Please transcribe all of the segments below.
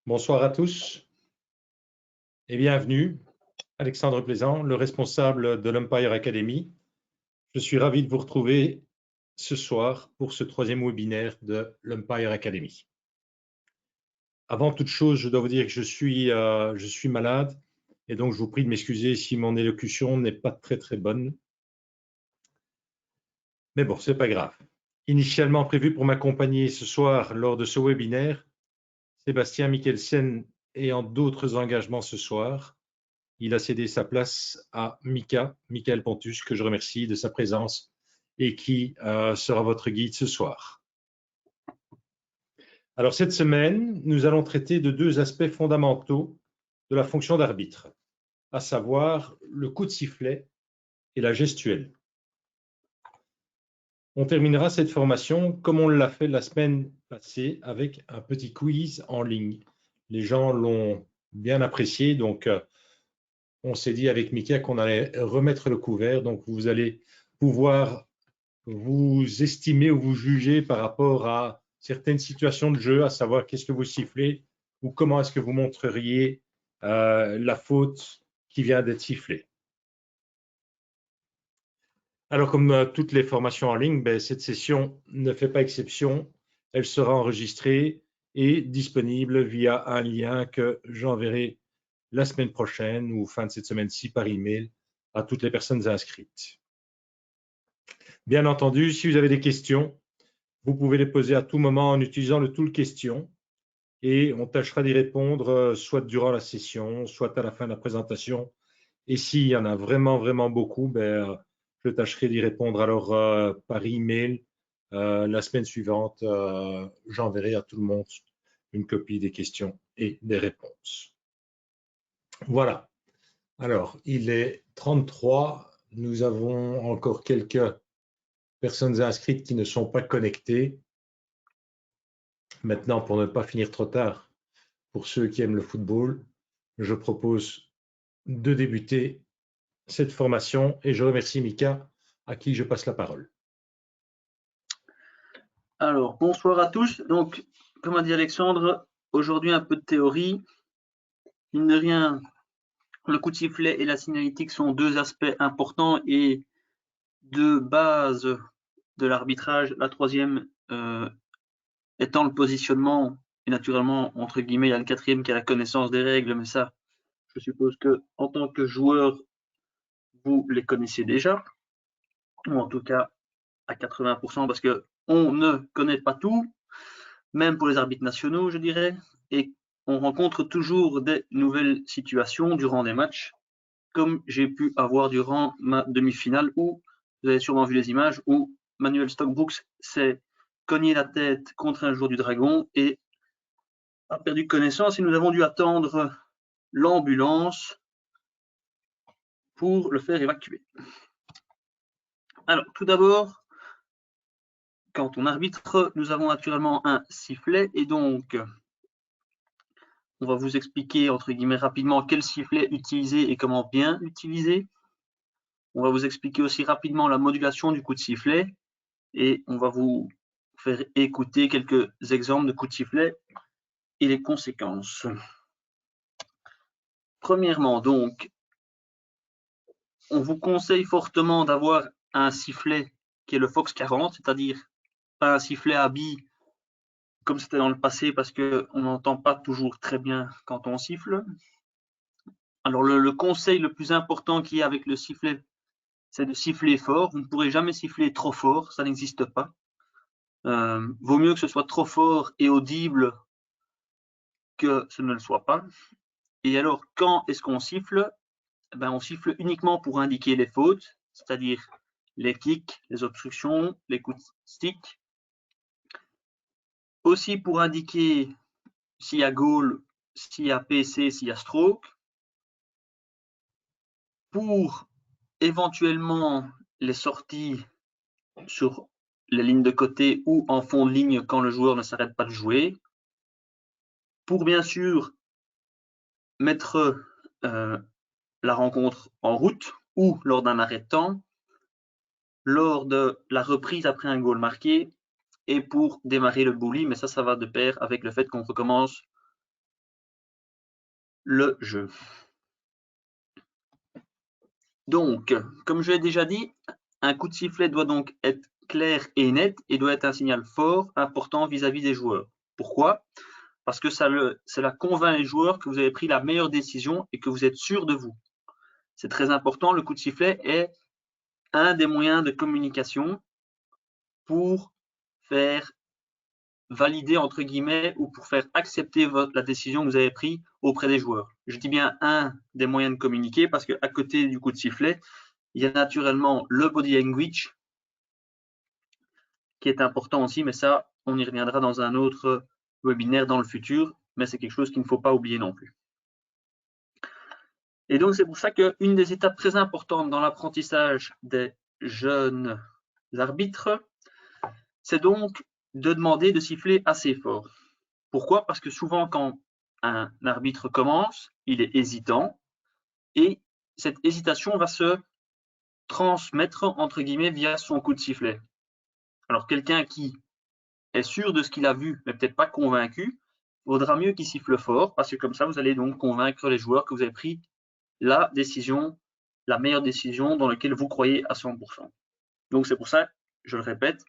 Bonsoir à tous et bienvenue. Alexandre Plaisant, le responsable de l'Umpire Academy. Je suis ravi de vous retrouver ce soir pour ce troisième webinaire de l'Umpire Academy. Avant toute chose, je dois vous dire que je suis malade et donc je vous prie de m'excuser si mon élocution n'est pas très bonne. Mais bon, c'est pas grave. Initialement prévu pour m'accompagner ce soir lors de ce webinaire, Sébastien Mikkelsen ayant d'autres engagements ce soir, il a cédé sa place à Michael Pontus, que je remercie de sa présence et qui sera votre guide ce soir. Alors cette semaine, nous allons traiter de deux aspects fondamentaux de la fonction d'arbitre, à savoir le coup de sifflet et la gestuelle. On terminera cette formation comme on l'a fait la semaine passée avec un petit quiz en ligne. Les gens l'ont bien apprécié, donc on s'est dit avec Mika qu'on allait remettre le couvert, donc vous allez pouvoir vous estimer ou vous juger par rapport à certaines situations de jeu, à savoir qu'est-ce que vous sifflez ou comment est-ce que vous montreriez la faute qui vient d'être sifflée. Alors, comme toutes les formations en ligne, cette session ne fait pas exception. Elle sera enregistrée et disponible via un lien que j'enverrai la semaine prochaine ou fin de cette semaine-ci par email à toutes les personnes inscrites. Bien entendu, si vous avez des questions, vous pouvez les poser à tout moment en utilisant le tool questions et on tâchera d'y répondre soit durant la session, soit à la fin de la présentation. Et s'il y en a vraiment beaucoup, je tâcherai d'y répondre alors par email la semaine suivante. J'enverrai à tout le monde une copie des questions et des réponses. Voilà. Alors, il est 33. Nous avons encore quelques personnes inscrites qui ne sont pas connectées. Maintenant, pour ne pas finir trop tard, pour ceux qui aiment le football, je propose de débuter cette formation et je remercie Mika à qui je passe la parole. Alors, bonsoir à tous. Donc, comme a dit Alexandre, aujourd'hui un peu de théorie. Mine de rien, le coup de sifflet et la signalétique sont deux aspects importants et de base de l'arbitrage. La troisième étant le positionnement, et naturellement, entre guillemets, il y a le quatrième qui est la connaissance des règles, mais ça, je suppose que en tant que joueur, vous les connaissez déjà, ou en tout cas à 80%, parce que on ne connaît pas tout, même pour les arbitres nationaux, je dirais, et on rencontre toujours des nouvelles situations durant des matchs, comme j'ai pu avoir durant ma demi-finale où, vous avez sûrement vu les images, où Manuel Stockbrooks s'est cogné la tête contre un joueur du Dragon et a perdu connaissance et nous avons dû attendre l'ambulance pour le faire évacuer. Alors, tout d'abord, quand on arbitre, nous avons naturellement un sifflet et donc on va vous expliquer entre guillemets rapidement quel sifflet utiliser et comment bien l'utiliser. On va vous expliquer aussi rapidement la modulation du coup de sifflet et on va vous faire écouter quelques exemples de coups de sifflet et les conséquences. Premièrement, donc, on vous conseille fortement d'avoir un sifflet qui est le Fox 40, c'est-à-dire pas un sifflet à billes comme c'était dans le passé parce qu'on n'entend pas toujours très bien quand on siffle. Alors le conseil le plus important qu'il y a avec le sifflet, c'est de siffler fort. Vous ne pourrez jamais siffler trop fort, ça n'existe pas. Vaut mieux que ce soit trop fort et audible que ce ne le soit pas. Et alors, quand est-ce qu'on siffle? On siffle uniquement pour indiquer les fautes, c'est-à-dire les kicks, les obstructions, les coups de stick. Aussi pour indiquer s'il y a goal, s'il y a PC, s'il y a stroke. Pour éventuellement les sorties sur les lignes de côté ou en fond de ligne quand le joueur ne s'arrête pas de jouer. Pour bien sûr mettre la rencontre en route ou lors d'un arrêt de temps, lors de la reprise après un goal marqué et pour démarrer le bully, mais ça va de pair avec le fait qu'on recommence le jeu. Donc, comme je l'ai déjà dit, un coup de sifflet doit donc être clair et net et doit être un signal fort, important vis-à-vis des joueurs. Pourquoi? Parce que cela convainc les joueurs que vous avez pris la meilleure décision et que vous êtes sûr de vous. C'est très important, le coup de sifflet est un des moyens de communication pour faire valider, entre guillemets, ou pour faire accepter la décision que vous avez prise auprès des joueurs. Je dis bien un des moyens de communiquer parce qu'à côté du coup de sifflet, il y a naturellement le body language qui est important aussi, mais ça, on y reviendra dans un autre webinaire dans le futur, mais c'est quelque chose qu'il ne faut pas oublier non plus. Et donc, c'est pour ça qu'une des étapes très importantes dans l'apprentissage des jeunes arbitres, c'est donc de demander de siffler assez fort. Pourquoi? Parce que souvent, quand un arbitre commence, il est hésitant et cette hésitation va se transmettre, entre guillemets, via son coup de sifflet. Alors, quelqu'un qui est sûr de ce qu'il a vu, mais peut-être pas convaincu, vaudra mieux qu'il siffle fort parce que comme ça, vous allez donc convaincre les joueurs que vous avez pris la décision, la meilleure décision dans laquelle vous croyez à 100%. Donc, c'est pour ça, je le répète,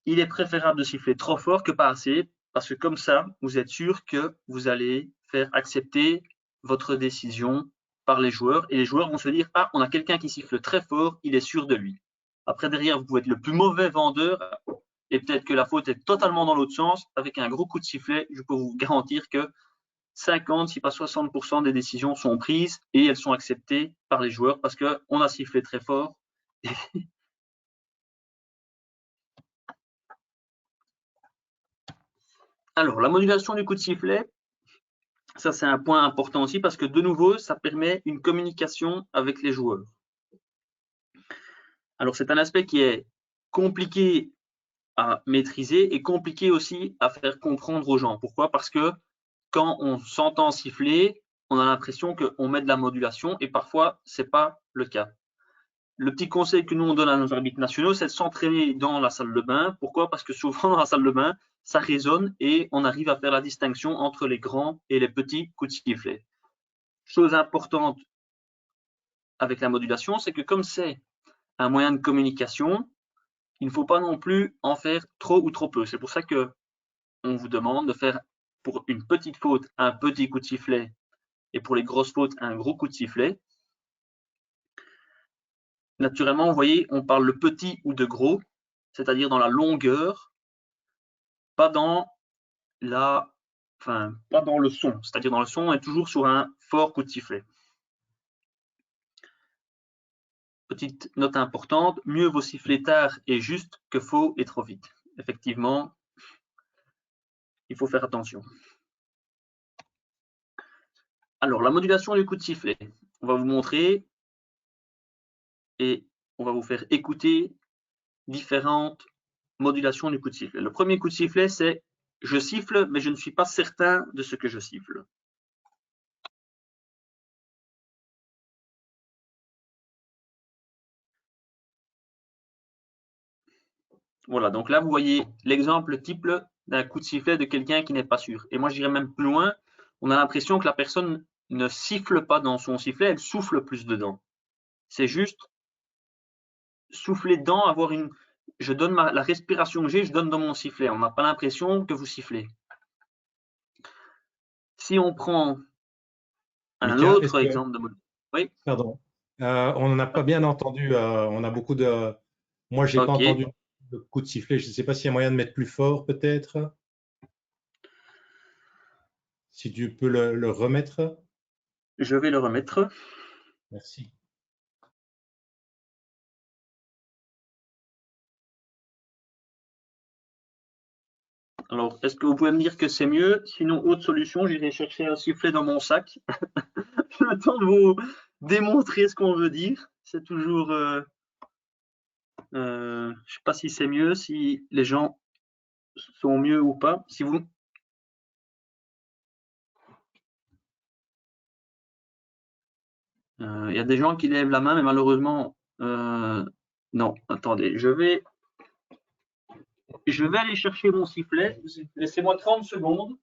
il est préférable de siffler trop fort que pas assez, parce que comme ça, vous êtes sûr que vous allez faire accepter votre décision par les joueurs, et les joueurs vont se dire « Ah, on a quelqu'un qui siffle très fort, il est sûr de lui. » Après, derrière, vous pouvez être le plus mauvais vendeur, et peut-être que la faute est totalement dans l'autre sens. Avec un gros coup de sifflet, je peux vous garantir que 50, si pas 60% des décisions sont prises, et elles sont acceptées par les joueurs, parce qu'on a sifflé très fort. Alors, la modulation du coup de sifflet, ça c'est un point important aussi parce que de nouveau, ça permet une communication avec les joueurs. Alors, c'est un aspect qui est compliqué à maîtriser et compliqué aussi à faire comprendre aux gens. Pourquoi? Parce que quand on s'entend siffler, on a l'impression qu'on met de la modulation et parfois, ce n'est pas le cas. Le petit conseil que nous, on donne à nos arbitres nationaux, c'est de s'entraîner dans la salle de bain. Pourquoi? Parce que souvent, dans la salle de bain, ça résonne et on arrive à faire la distinction entre les grands et les petits coups de sifflet. Chose importante avec la modulation, c'est que comme c'est un moyen de communication, il ne faut pas non plus en faire trop ou trop peu. C'est pour ça que on vous demande de faire pour une petite faute un petit coup de sifflet et pour les grosses fautes un gros coup de sifflet. Naturellement, vous voyez, on parle de petit ou de gros, c'est-à-dire dans la longueur, pas dans pas dans le son. C'est-à-dire dans le son, on est toujours sur un fort coup de sifflet. Petite note importante, mieux vaut siffler tard et juste que faux et trop vite. Effectivement, il faut faire attention. Alors, la modulation du coup de sifflet. On va vous montrer et on va vous faire écouter différentes modulations du coup de sifflet. Le premier coup de sifflet, c'est « je siffle, mais je ne suis pas certain de ce que je siffle ». Voilà, donc là, vous voyez l'exemple type d'un coup de sifflet de quelqu'un qui n'est pas sûr. Et moi, j'irais même plus loin. On a l'impression que la personne ne siffle pas dans son sifflet, elle souffle plus dedans. C'est juste souffler dedans, avoir une... Je donne la respiration que j'ai, je donne dans mon sifflet. On n'a pas l'impression que vous sifflez. Si on prend un autre exemple de modulation... Oui. Pardon. On n'a pas bien entendu. On a beaucoup de... Moi, je n'ai pas entendu le coup de sifflet. Je ne sais pas s'il y a moyen de mettre plus fort, peut-être. Si tu peux le remettre. Je vais le remettre. Merci. Alors, est-ce que vous pouvez me dire que c'est mieux? Sinon, autre solution, j'irai chercher un sifflet dans mon sac. Le temps de vous démontrer ce qu'on veut dire. C'est toujours... je ne sais pas si c'est mieux, si les gens sont mieux ou pas. Si vous... Il y a des gens qui lèvent la main, mais malheureusement... non, attendez, je vais aller chercher mon sifflet. Laissez-moi 30 secondes.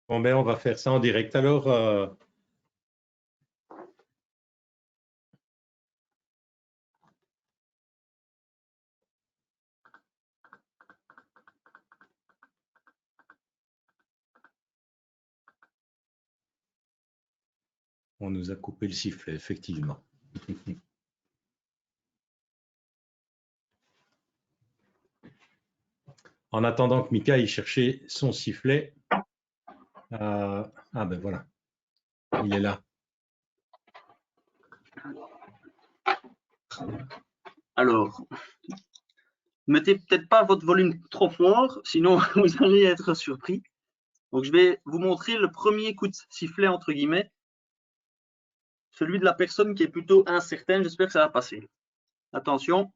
Bon, ben, on va faire ça en direct. Alors, on nous a coupé le sifflet, effectivement. En attendant que Mika aille chercher son sifflet. Ah ben voilà, il est là. Alors, mettez peut-être pas votre volume trop fort, sinon vous allez être surpris. Donc, je vais vous montrer le premier coup de sifflet, entre guillemets, celui de la personne qui est plutôt incertaine. J'espère que ça va passer. Attention.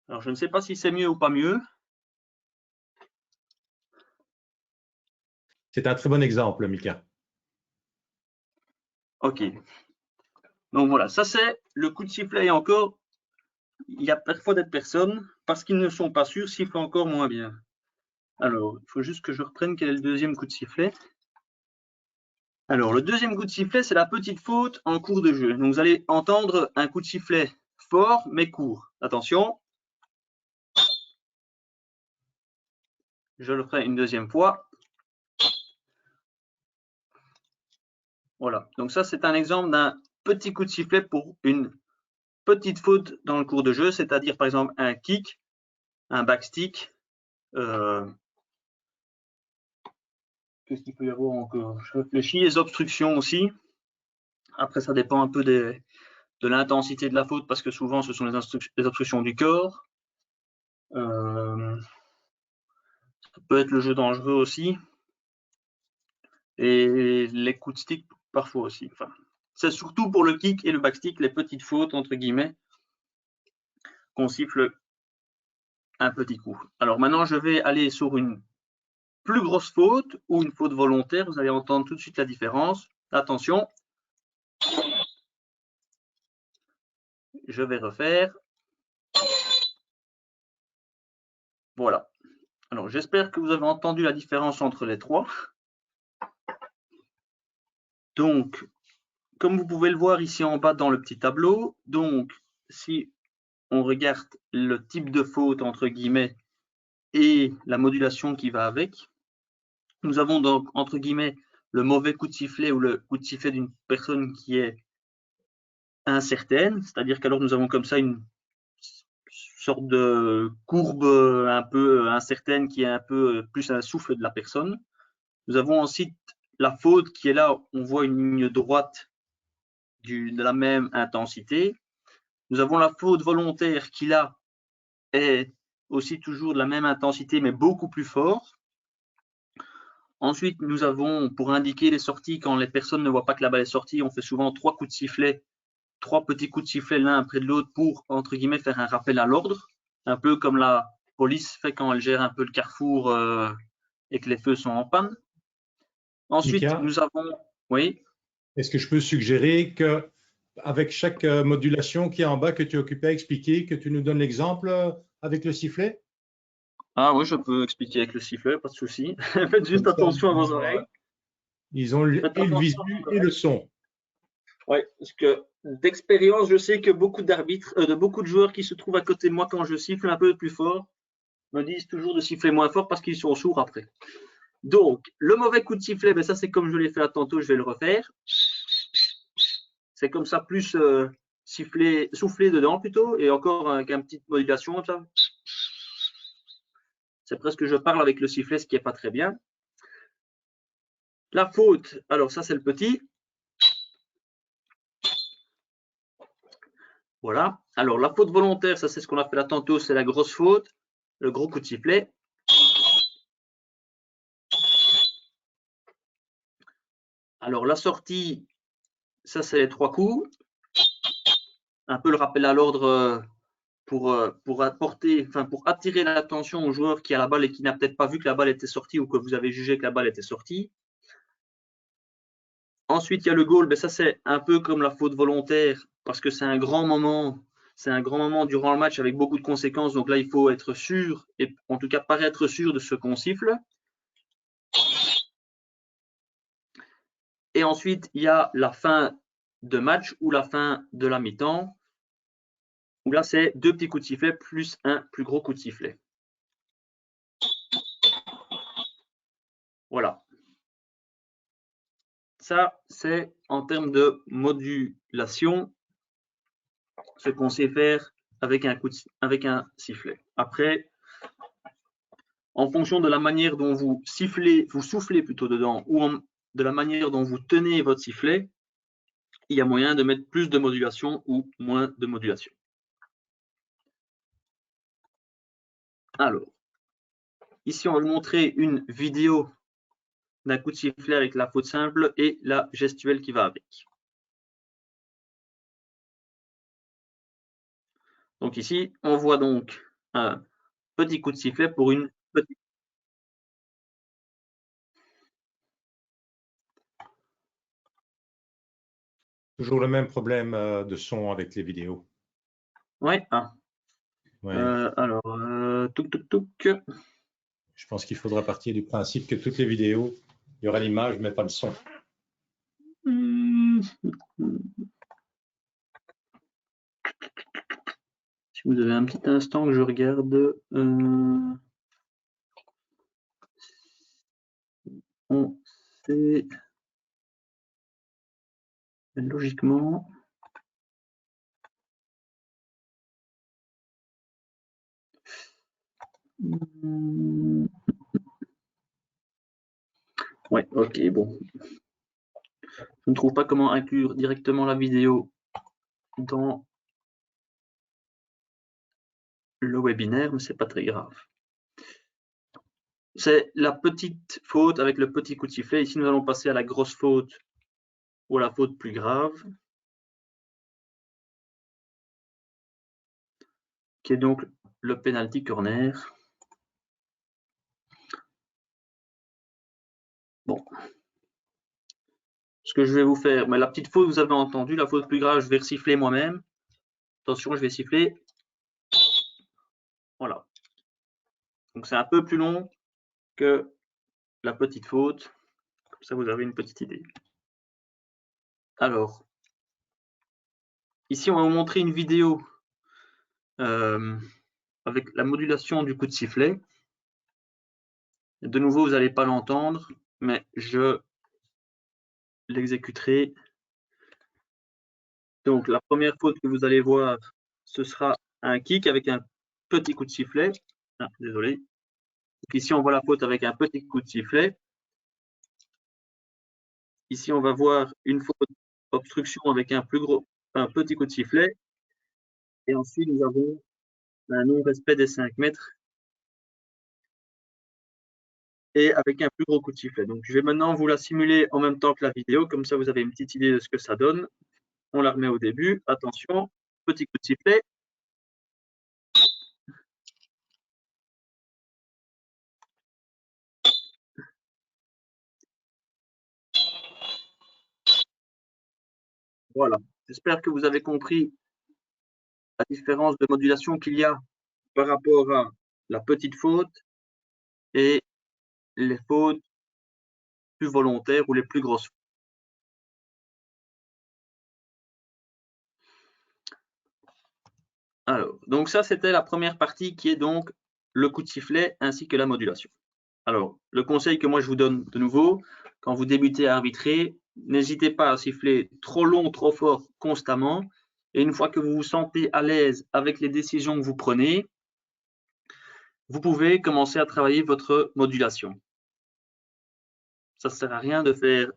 Alors, je ne sais pas si c'est mieux ou pas mieux. C'est un très bon exemple, Mika. OK. Donc voilà, ça c'est le coup de sifflet. Et encore, il y a parfois des personnes, parce qu'ils ne sont pas sûrs, sifflent encore moins bien. Alors, il faut juste que je reprenne quel est le deuxième coup de sifflet. Alors, le deuxième coup de sifflet, c'est la petite faute en cours de jeu. Donc, vous allez entendre un coup de sifflet fort, mais court. Attention. Je le ferai une deuxième fois. Voilà. Donc, ça, c'est un exemple d'un petit coup de sifflet pour une petite faute dans le cours de jeu, c'est-à-dire, par exemple, un kick, un backstick. Qu'est-ce qu'il peut y avoir encore? Je réfléchis. Les obstructions aussi. Après, ça dépend un peu de l'intensité de la faute, parce que souvent, ce sont les obstructions du corps. Ça peut être le jeu dangereux aussi. Et les coups de stick, parfois aussi. Enfin, c'est surtout pour le kick et le backstick, les petites fautes, entre guillemets, qu'on siffle un petit coup. Alors maintenant, je vais aller sur une plus grosse faute ou une faute volontaire. Vous allez entendre tout de suite la différence. Attention. Je vais refaire. Voilà. Alors, j'espère que vous avez entendu la différence entre les trois. Donc, comme vous pouvez le voir ici en bas dans le petit tableau, donc, si on regarde le type de faute, entre guillemets, et la modulation qui va avec, nous avons donc, entre guillemets, le mauvais coup de sifflet ou le coup de sifflet d'une personne qui est incertaine, c'est-à-dire qu'alors nous avons comme ça une sorte de courbe un peu incertaine qui est un peu plus un souffle de la personne. Nous avons ensuite la faute qui est là, on voit une ligne droite de la même intensité. Nous avons la faute volontaire qui là est aussi toujours de la même intensité mais beaucoup plus fort. Ensuite, nous avons, pour indiquer les sorties, quand les personnes ne voient pas que la balle est sortie, on fait souvent 3 coups de sifflet, 3 petits coups de sifflet l'un après de l'autre pour, entre guillemets, faire un rappel à l'ordre, un peu comme la police fait quand elle gère un peu le carrefour et que les feux sont en panne. Ensuite, Mika, nous avons… Oui. est-ce que je peux suggérer que, avec chaque modulation qui est en bas que tu es occupé à expliquer, que tu nous donnes l'exemple avec le sifflet? Ah oui, je peux expliquer avec le sifflet, pas de souci. Faites juste attention à vos oreilles. Ils ont et le visu et le son. Oui, parce que d'expérience, je sais que beaucoup d'arbitres, de beaucoup de joueurs qui se trouvent à côté de moi quand je siffle un peu plus fort, me disent toujours de siffler moins fort parce qu'ils sont sourds après. Donc, le mauvais coup de sifflet, ben ça c'est comme je l'ai fait tantôt, je vais le refaire. C'est comme ça, plus souffler dedans plutôt, et encore avec une petite modulation comme ça. C'est presque je parle avec le sifflet, ce qui n'est pas très bien. La faute, alors ça c'est le petit. Voilà. Alors la faute volontaire, ça c'est ce qu'on a fait là tantôt, c'est la grosse faute, le gros coup de sifflet. Alors la sortie, ça c'est les 3 coups. Un peu le rappel à l'ordre pour attirer l'attention au joueur qui a la balle et qui n'a peut-être pas vu que la balle était sortie ou que vous avez jugé que la balle était sortie. Ensuite, il y a le goal, ben ça c'est un peu comme la faute volontaire parce que c'est un grand moment c'est un grand moment durant le match avec beaucoup de conséquences. Donc là, il faut être sûr, et en tout cas paraître sûr de ce qu'on siffle. Et ensuite, il y a la fin de match ou la fin de la mi-temps, où là, c'est 2 petits coups de sifflet plus un plus gros coup de sifflet. Voilà. Ça, c'est en termes de modulation, ce qu'on sait faire avec un sifflet. Après, en fonction de la manière dont vous soufflez plutôt dedans, ou de la manière dont vous tenez votre sifflet, il y a moyen de mettre plus de modulation ou moins de modulation. Alors, ici, on va vous montrer une vidéo d'un coup de sifflet avec la faute simple et la gestuelle qui va avec. Donc ici, on voit donc un petit coup de sifflet pour une petite. Toujours le même problème de son avec les vidéos. Ouais. Ah. Ouais. Alors, Je pense qu'il faudra partir du principe que toutes les vidéos, il y aura l'image, mais pas le son. Si vous avez un petit instant que je regarde, on sait logiquement. Ouais, ok, bon. Je ne trouve pas comment inclure directement la vidéo dans le webinaire, mais c'est pas très grave. C'est la petite faute avec le petit coup de sifflet. Ici, nous allons passer à la grosse faute ou à la faute plus grave, qui est donc le penalty corner. Bon. Ce que je vais vous faire, mais la petite faute, vous avez entendu, la faute plus grave, je vais siffler moi-même. Attention, je vais siffler. Voilà. Donc c'est un peu plus long que la petite faute. Comme ça, vous avez une petite idée. Alors, ici, on va vous montrer une vidéo avec la modulation du coup de sifflet. De nouveau, vous n'allez pas l'entendre, mais je l'exécuterai. Donc, la première faute que vous allez voir, ce sera un kick avec un petit coup de sifflet. Ah, désolé. Donc, ici, on voit la faute avec un petit coup de sifflet. Ici, on va voir une faute obstruction avec un petit coup de sifflet. Et ensuite, nous avons un non-respect des 5 mètres et avec un plus gros coup de sifflet. Donc, je vais maintenant vous la simuler en même temps que la vidéo. Comme ça, vous avez une petite idée de ce que ça donne. On la remet au début. Attention, petit coup de sifflet. Voilà. J'espère que vous avez compris la différence de modulation qu'il y a par rapport à la petite faute et les fautes plus volontaires ou les plus grosses. Alors, donc ça, c'était la première partie qui est donc le coup de sifflet ainsi que la modulation. Alors, le conseil que moi je vous donne de nouveau, quand vous débutez à arbitrer, n'hésitez pas à siffler trop long, trop fort, constamment. Et une fois que vous vous sentez à l'aise avec les décisions que vous prenez, vous pouvez commencer à travailler votre modulation. Ça ne sert à rien de faire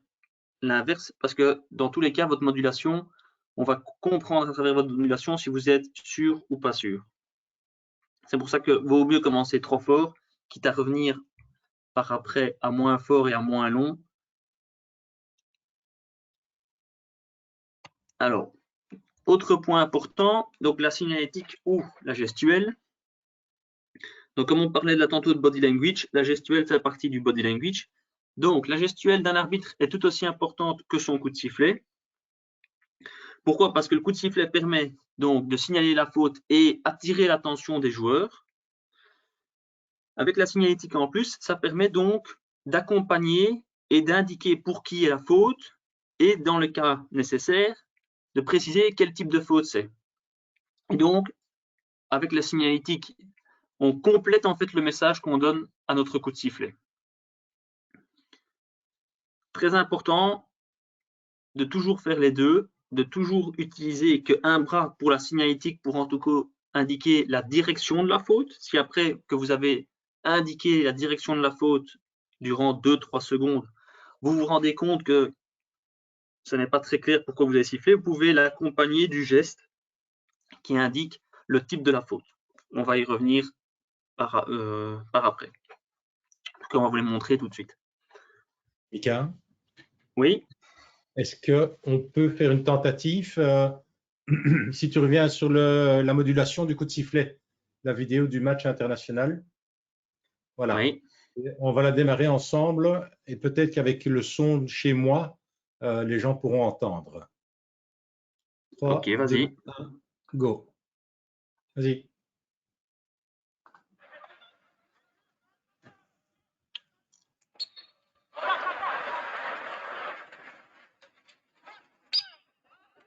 l'inverse parce que dans tous les cas, votre modulation, on va comprendre à travers votre modulation si vous êtes sûr ou pas sûr. C'est pour ça que vaut mieux commencer trop fort, quitte à revenir par après à moins fort et à moins long. Alors, autre point important, donc la signalétique ou la gestuelle. Donc, comme on parlait de là tantôt de body language, la gestuelle fait partie du body language. Donc, la gestuelle d'un arbitre est tout aussi importante que son coup de sifflet. Pourquoi? Parce que le coup de sifflet permet donc de signaler la faute et attirer l'attention des joueurs. Avec la signalétique en plus, ça permet donc d'accompagner et d'indiquer pour qui est la faute et, dans le cas nécessaire, de préciser quel type de faute c'est. Et donc, avec la signalétique, on complète en fait le message qu'on donne à notre coup de sifflet. Très important de toujours faire les deux, de toujours utiliser qu'un bras pour la signalétique pour en tout cas indiquer la direction de la faute. Si après que vous avez indiqué la direction de la faute durant 2-3 secondes, vous vous rendez compte que ce n'est pas très clair pourquoi vous avez sifflé, vous pouvez l'accompagner du geste qui indique le type de la faute. On va y revenir par après. On va vous les montrer tout de suite. Mika? Oui. Est-ce qu'on peut faire une tentative si tu reviens sur la modulation du coup de sifflet, la vidéo du match international? Voilà. Oui. On va la démarrer ensemble et peut-être qu'avec le son chez moi, les gens pourront entendre. 3, ok, vas-y. 2, 1, go. Vas-y.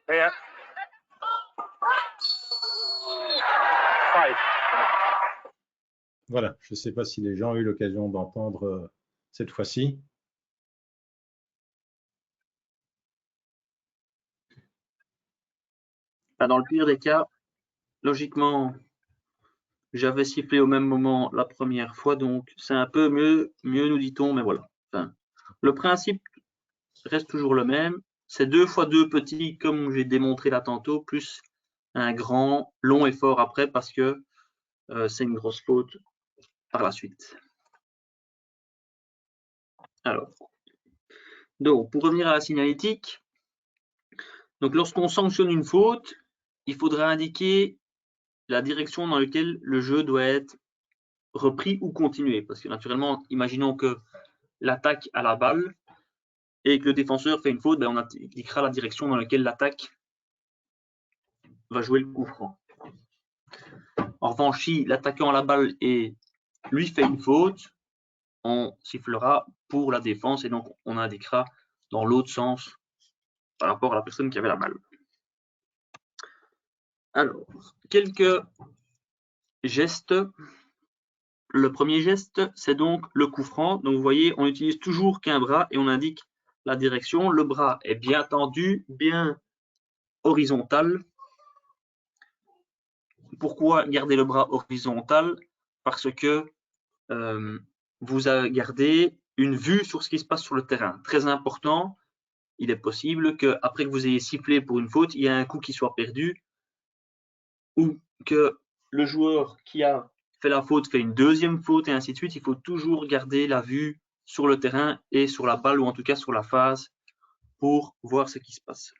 Yeah. Fight. Voilà, je ne sais pas si les gens ont eu l'occasion d'entendre cette fois-ci. Dans le pire des cas, logiquement, j'avais sifflé au même moment la première fois, donc c'est un peu mieux nous dit-on, mais voilà. Enfin, le principe reste toujours le même. C'est 2 fois 2 petits, comme j'ai démontré là tantôt, plus un grand, long et fort après, parce que c'est une grosse faute par la suite. Alors, donc, pour revenir à la signalétique, donc lorsqu'on sanctionne une faute, il faudra indiquer la direction dans laquelle le jeu doit être repris ou continué. Parce que naturellement, imaginons que l'attaque à la balle et que le défenseur fait une faute, ben on indiquera la direction dans laquelle l'attaque va jouer le coup franc. En revanche, si l'attaquant à la balle et lui fait une faute, on sifflera pour la défense et donc on indiquera dans l'autre sens par rapport à la personne qui avait la balle. Alors, quelques gestes. Le premier geste, c'est donc le coup franc. Donc vous voyez, on n'utilise toujours qu'un bras et on indique la direction. Le bras est bien tendu, bien horizontal. Pourquoi garder le bras horizontal? Parce que vous gardez une vue sur ce qui se passe sur le terrain. Très important, il est possible qu'après que vous ayez sifflé pour une faute, il y ait un coup qui soit perdu ou que le joueur qui a fait la faute fait une deuxième faute et ainsi de suite. Il faut toujours garder la vue sur le terrain et sur la balle ou en tout cas sur la phase pour voir ce qui se passe.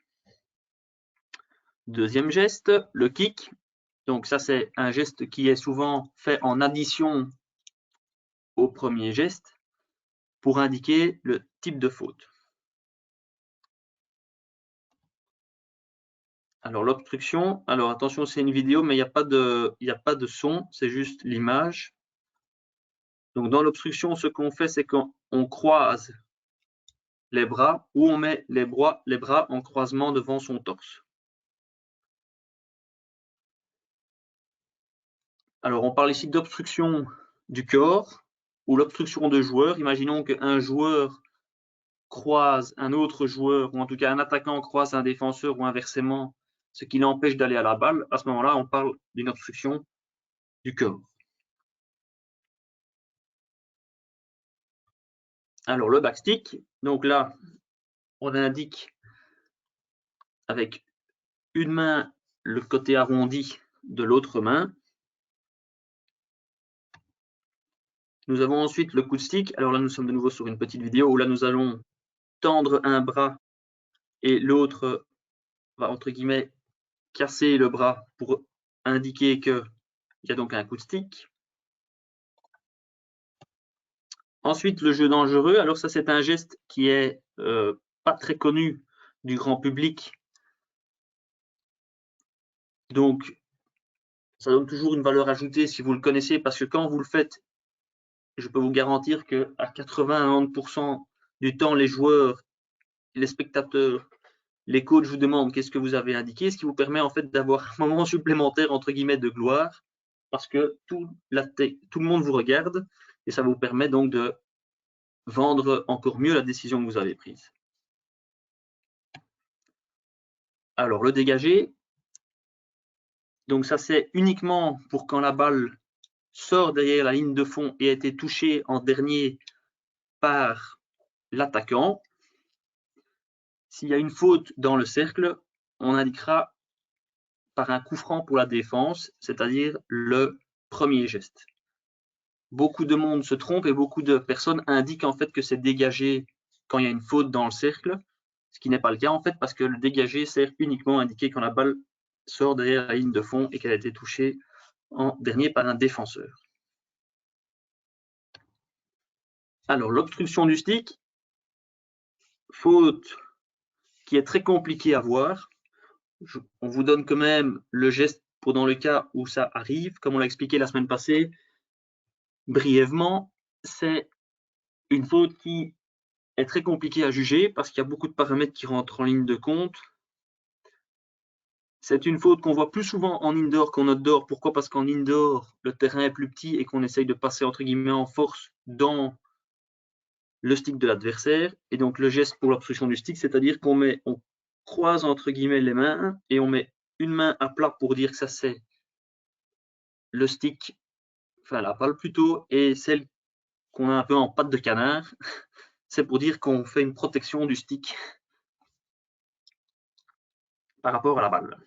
Deuxième geste, le kick. Donc ça, c'est un geste qui est souvent fait en addition au premier geste pour indiquer le type de faute. Alors l'obstruction, alors attention, c'est une vidéo, mais il n'y a pas de son, c'est juste l'image. Donc dans l'obstruction, ce qu'on fait, c'est qu'on croise les bras ou on met les bras en croisement devant son torse. Alors on parle ici d'obstruction du corps ou l'obstruction de joueur. Imaginons qu'un joueur croise un autre joueur, ou en tout cas un attaquant croise un défenseur ou inversement, ce qui l'empêche d'aller à la balle. À ce moment-là, on parle d'une obstruction du corps. Alors le backstick, donc là, on indique avec une main le côté arrondi de l'autre main. Nous avons ensuite le coup de stick. Alors là, nous sommes de nouveau sur une petite vidéo où là, nous allons tendre un bras et l'autre va, entre guillemets, casser le bras pour indiquer qu'il y a donc un coup de stick. Ensuite, le jeu dangereux. Alors ça, c'est un geste qui est pas très connu du grand public. Donc, ça donne toujours une valeur ajoutée si vous le connaissez, parce que quand vous le faites, je peux vous garantir qu'à 80-90% du temps, les joueurs, les spectateurs, les coachs vous demandent qu'est-ce que vous avez indiqué, ce qui vous permet en fait d'avoir un moment supplémentaire entre guillemets de gloire, parce que tout le monde vous regarde et ça vous permet donc de vendre encore mieux la décision que vous avez prise. Alors le dégagé, donc ça c'est uniquement pour quand la balle sort derrière la ligne de fond et a été touchée en dernier par l'attaquant. S'il y a une faute dans le cercle, on indiquera par un coup franc pour la défense, c'est-à-dire le premier geste. Beaucoup de monde se trompe et beaucoup de personnes indiquent en fait que c'est dégagé quand il y a une faute dans le cercle, ce qui n'est pas le cas en fait parce que le dégagé sert uniquement à indiquer quand la balle sort derrière la ligne de fond et qu'elle a été touchée en dernier par un défenseur. Alors l'obstruction du stick, faute qui est très compliquée à voir. On vous donne quand même le geste pour dans le cas où ça arrive, comme on l'a expliqué la semaine passée, brièvement, c'est une faute qui est très compliquée à juger parce qu'il y a beaucoup de paramètres qui rentrent en ligne de compte. C'est une faute qu'on voit plus souvent en indoor qu'en outdoor. Pourquoi? Parce qu'en indoor, le terrain est plus petit et qu'on essaye de passer entre guillemets en force dans le stick de l'adversaire. Et donc le geste pour l'obstruction du stick, c'est-à-dire qu'on croise entre guillemets les mains et on met une main à plat pour dire que ça c'est le stick, enfin la balle plutôt, et celle qu'on a un peu en patte de canard, c'est pour dire qu'on fait une protection du stick par rapport à la balle.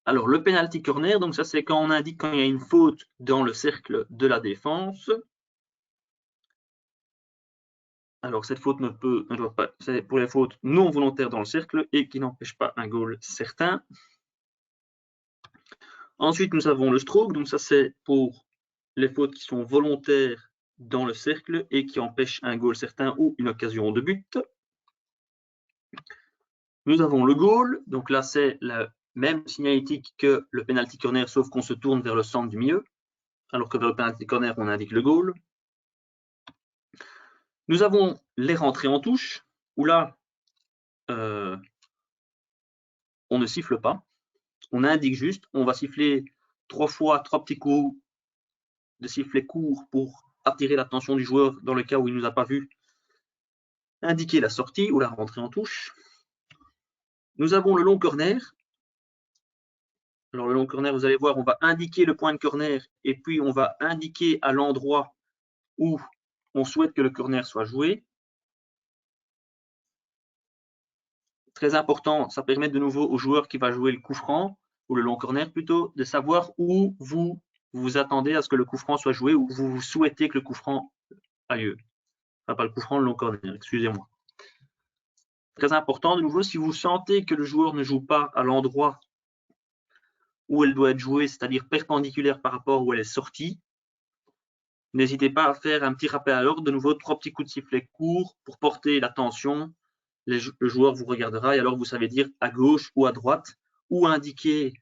Alors le penalty corner, donc ça c'est quand on indique quand il y a une faute dans le cercle de la défense. Alors cette faute ne doit pas, c'est pour les fautes non volontaires dans le cercle et qui n'empêchent pas un goal certain. Ensuite nous avons le stroke, donc ça c'est pour les fautes qui sont volontaires dans le cercle et qui empêchent un goal certain ou une occasion de but. Nous avons le goal, donc là c'est la même signalétique que le penalty corner, sauf qu'on se tourne vers le centre du milieu, alors que vers le penalty corner on indique le goal. Nous avons les rentrées en touche, où là on ne siffle pas, on indique juste, on va siffler 3 fois 3 petits coups de sifflet court pour attirer l'attention du joueur dans le cas où il ne nous a pas vu, indiquer la sortie ou la rentrée en touche. Nous avons le long corner. Alors le long corner, vous allez voir, on va indiquer le point de corner et puis on va indiquer à l'endroit où on souhaite que le corner soit joué. Très important, ça permet de nouveau au joueur qui va jouer le coup franc, ou le long corner plutôt, de savoir où vous vous attendez à ce que le coup franc soit joué, ou vous souhaitez que le coup franc a lieu. Enfin, pas le coup franc, le long corner, excusez-moi. Très important, de nouveau, si vous sentez que le joueur ne joue pas à l'endroit où elle doit être jouée, c'est-à-dire perpendiculaire par rapport où elle est sortie, n'hésitez pas à faire un petit rappel à l'ordre, de nouveau 3 petits coups de sifflet courts pour porter l'attention. Le joueur vous regardera et alors vous savez dire à gauche ou à droite, ou indiquer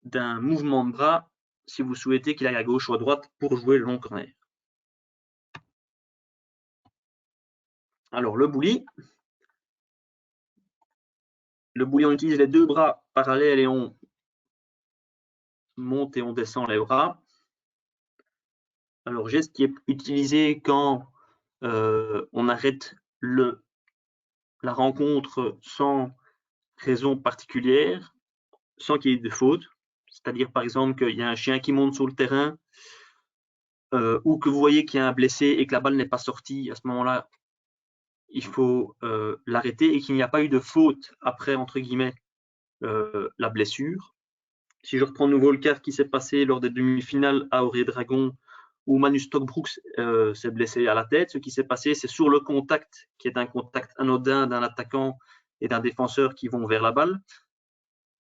d'un mouvement de bras si vous souhaitez qu'il aille à gauche ou à droite pour jouer le long corner. Alors le bully. Le bully, on utilise les 2 bras parallèles et on monte et on descend les bras. Alors geste qui est utilisé quand on arrête la rencontre sans raison particulière, sans qu'il y ait de faute. C'est-à-dire par exemple qu'il y a un chien qui monte sur le terrain ou que vous voyez qu'il y a un blessé et que la balle n'est pas sortie. À ce moment-là, il faut l'arrêter et qu'il n'y a pas eu de faute après, entre guillemets, la blessure. Si je reprends de nouveau le cas qui s'est passé lors des demi-finales à Aurier Dragon, où Manu Stockbrooks s'est blessé à la tête, ce qui s'est passé, c'est sur le contact, qui est un contact anodin d'un attaquant et d'un défenseur qui vont vers la balle.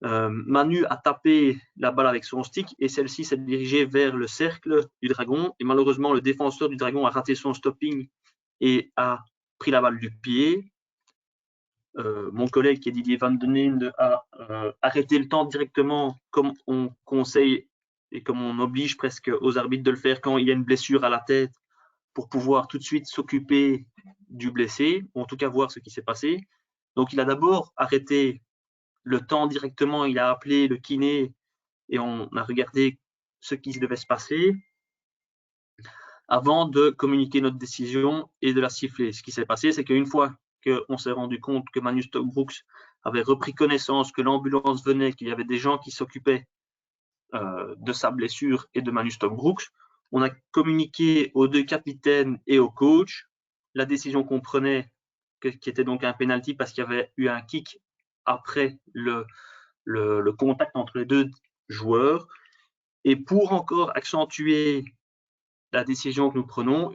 Manu a tapé la balle avec son stick et celle-ci s'est dirigée vers le cercle du dragon. Et malheureusement, le défenseur du dragon a raté son stopping et a pris la balle du pied. mon collègue qui est Didier Van den Ende a arrêté le temps directement comme on conseille et comme on oblige presque aux arbitres de le faire quand il y a une blessure à la tête pour pouvoir tout de suite s'occuper du blessé, ou en tout cas voir ce qui s'est passé. Donc il a d'abord arrêté le temps directement, il a appelé le kiné et on a regardé ce qui devait se passer avant de communiquer notre décision et de la siffler. Ce qui s'est passé, c'est qu'une fois qu'on s'est rendu compte que Manu Stokbroeks avait repris connaissance, que l'ambulance venait, qu'il y avait des gens qui s'occupaient de sa blessure et de Manu Stokbroeks, on a communiqué aux deux capitaines et au coach la décision qu'on prenait, qui était donc un penalty parce qu'il y avait eu un kick après le contact entre les deux joueurs. Et pour encore accentuer la décision que nous prenons,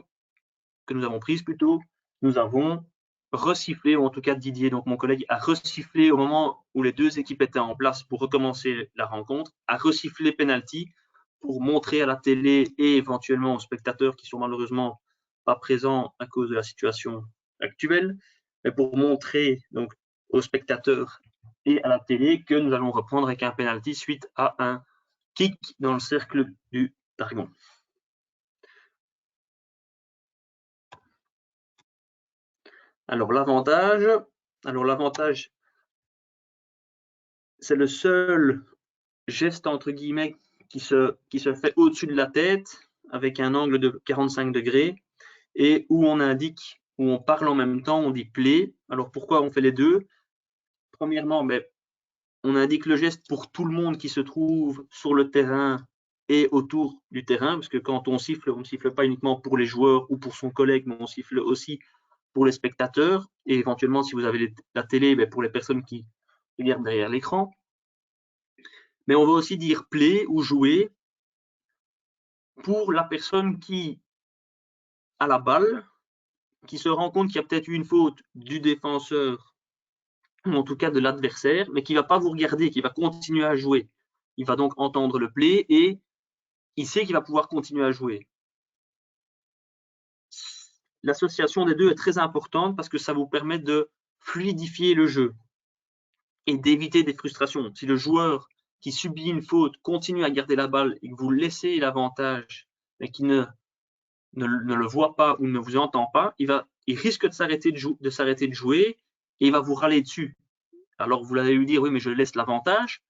que nous avons prise plutôt, nous avons resifflé, ou en tout cas Didier, donc mon collègue, a resifflé au moment où les deux équipes étaient en place pour recommencer la rencontre, a resifflé penalty pour montrer à la télé et éventuellement aux spectateurs qui sont malheureusement pas présents à cause de la situation actuelle, mais pour montrer donc aux spectateurs et à la télé que nous allons reprendre avec un penalty suite à un kick dans le cercle du Targon. Alors l'avantage, c'est le seul geste entre guillemets qui se fait au-dessus de la tête avec un angle de 45 degrés et où on indique, où on parle en même temps, on dit play. Alors pourquoi on fait les deux? Premièrement, on indique le geste pour tout le monde qui se trouve sur le terrain et autour du terrain, parce que quand on siffle, on ne siffle pas uniquement pour les joueurs ou pour son collègue, mais on siffle aussi pour les spectateurs et éventuellement, si vous avez la télé, pour les personnes qui regardent derrière l'écran. Mais on va aussi dire play ou jouer pour la personne qui a la balle, qui se rend compte qu'il y a peut-être eu une faute du défenseur ou en tout cas de l'adversaire, mais qui ne va pas vous regarder, qui va continuer à jouer. Il va donc entendre le play et il sait qu'il va pouvoir continuer à jouer. L'association des deux est très importante parce que ça vous permet de fluidifier le jeu et d'éviter des frustrations. Si le joueur qui subit une faute continue à garder la balle et que vous laissez l'avantage, mais qui ne le voit pas ou ne vous entend pas, il risque de s'arrêter de jouer et il va vous râler dessus. Alors vous allez lui dire oui, mais je laisse l'avantage.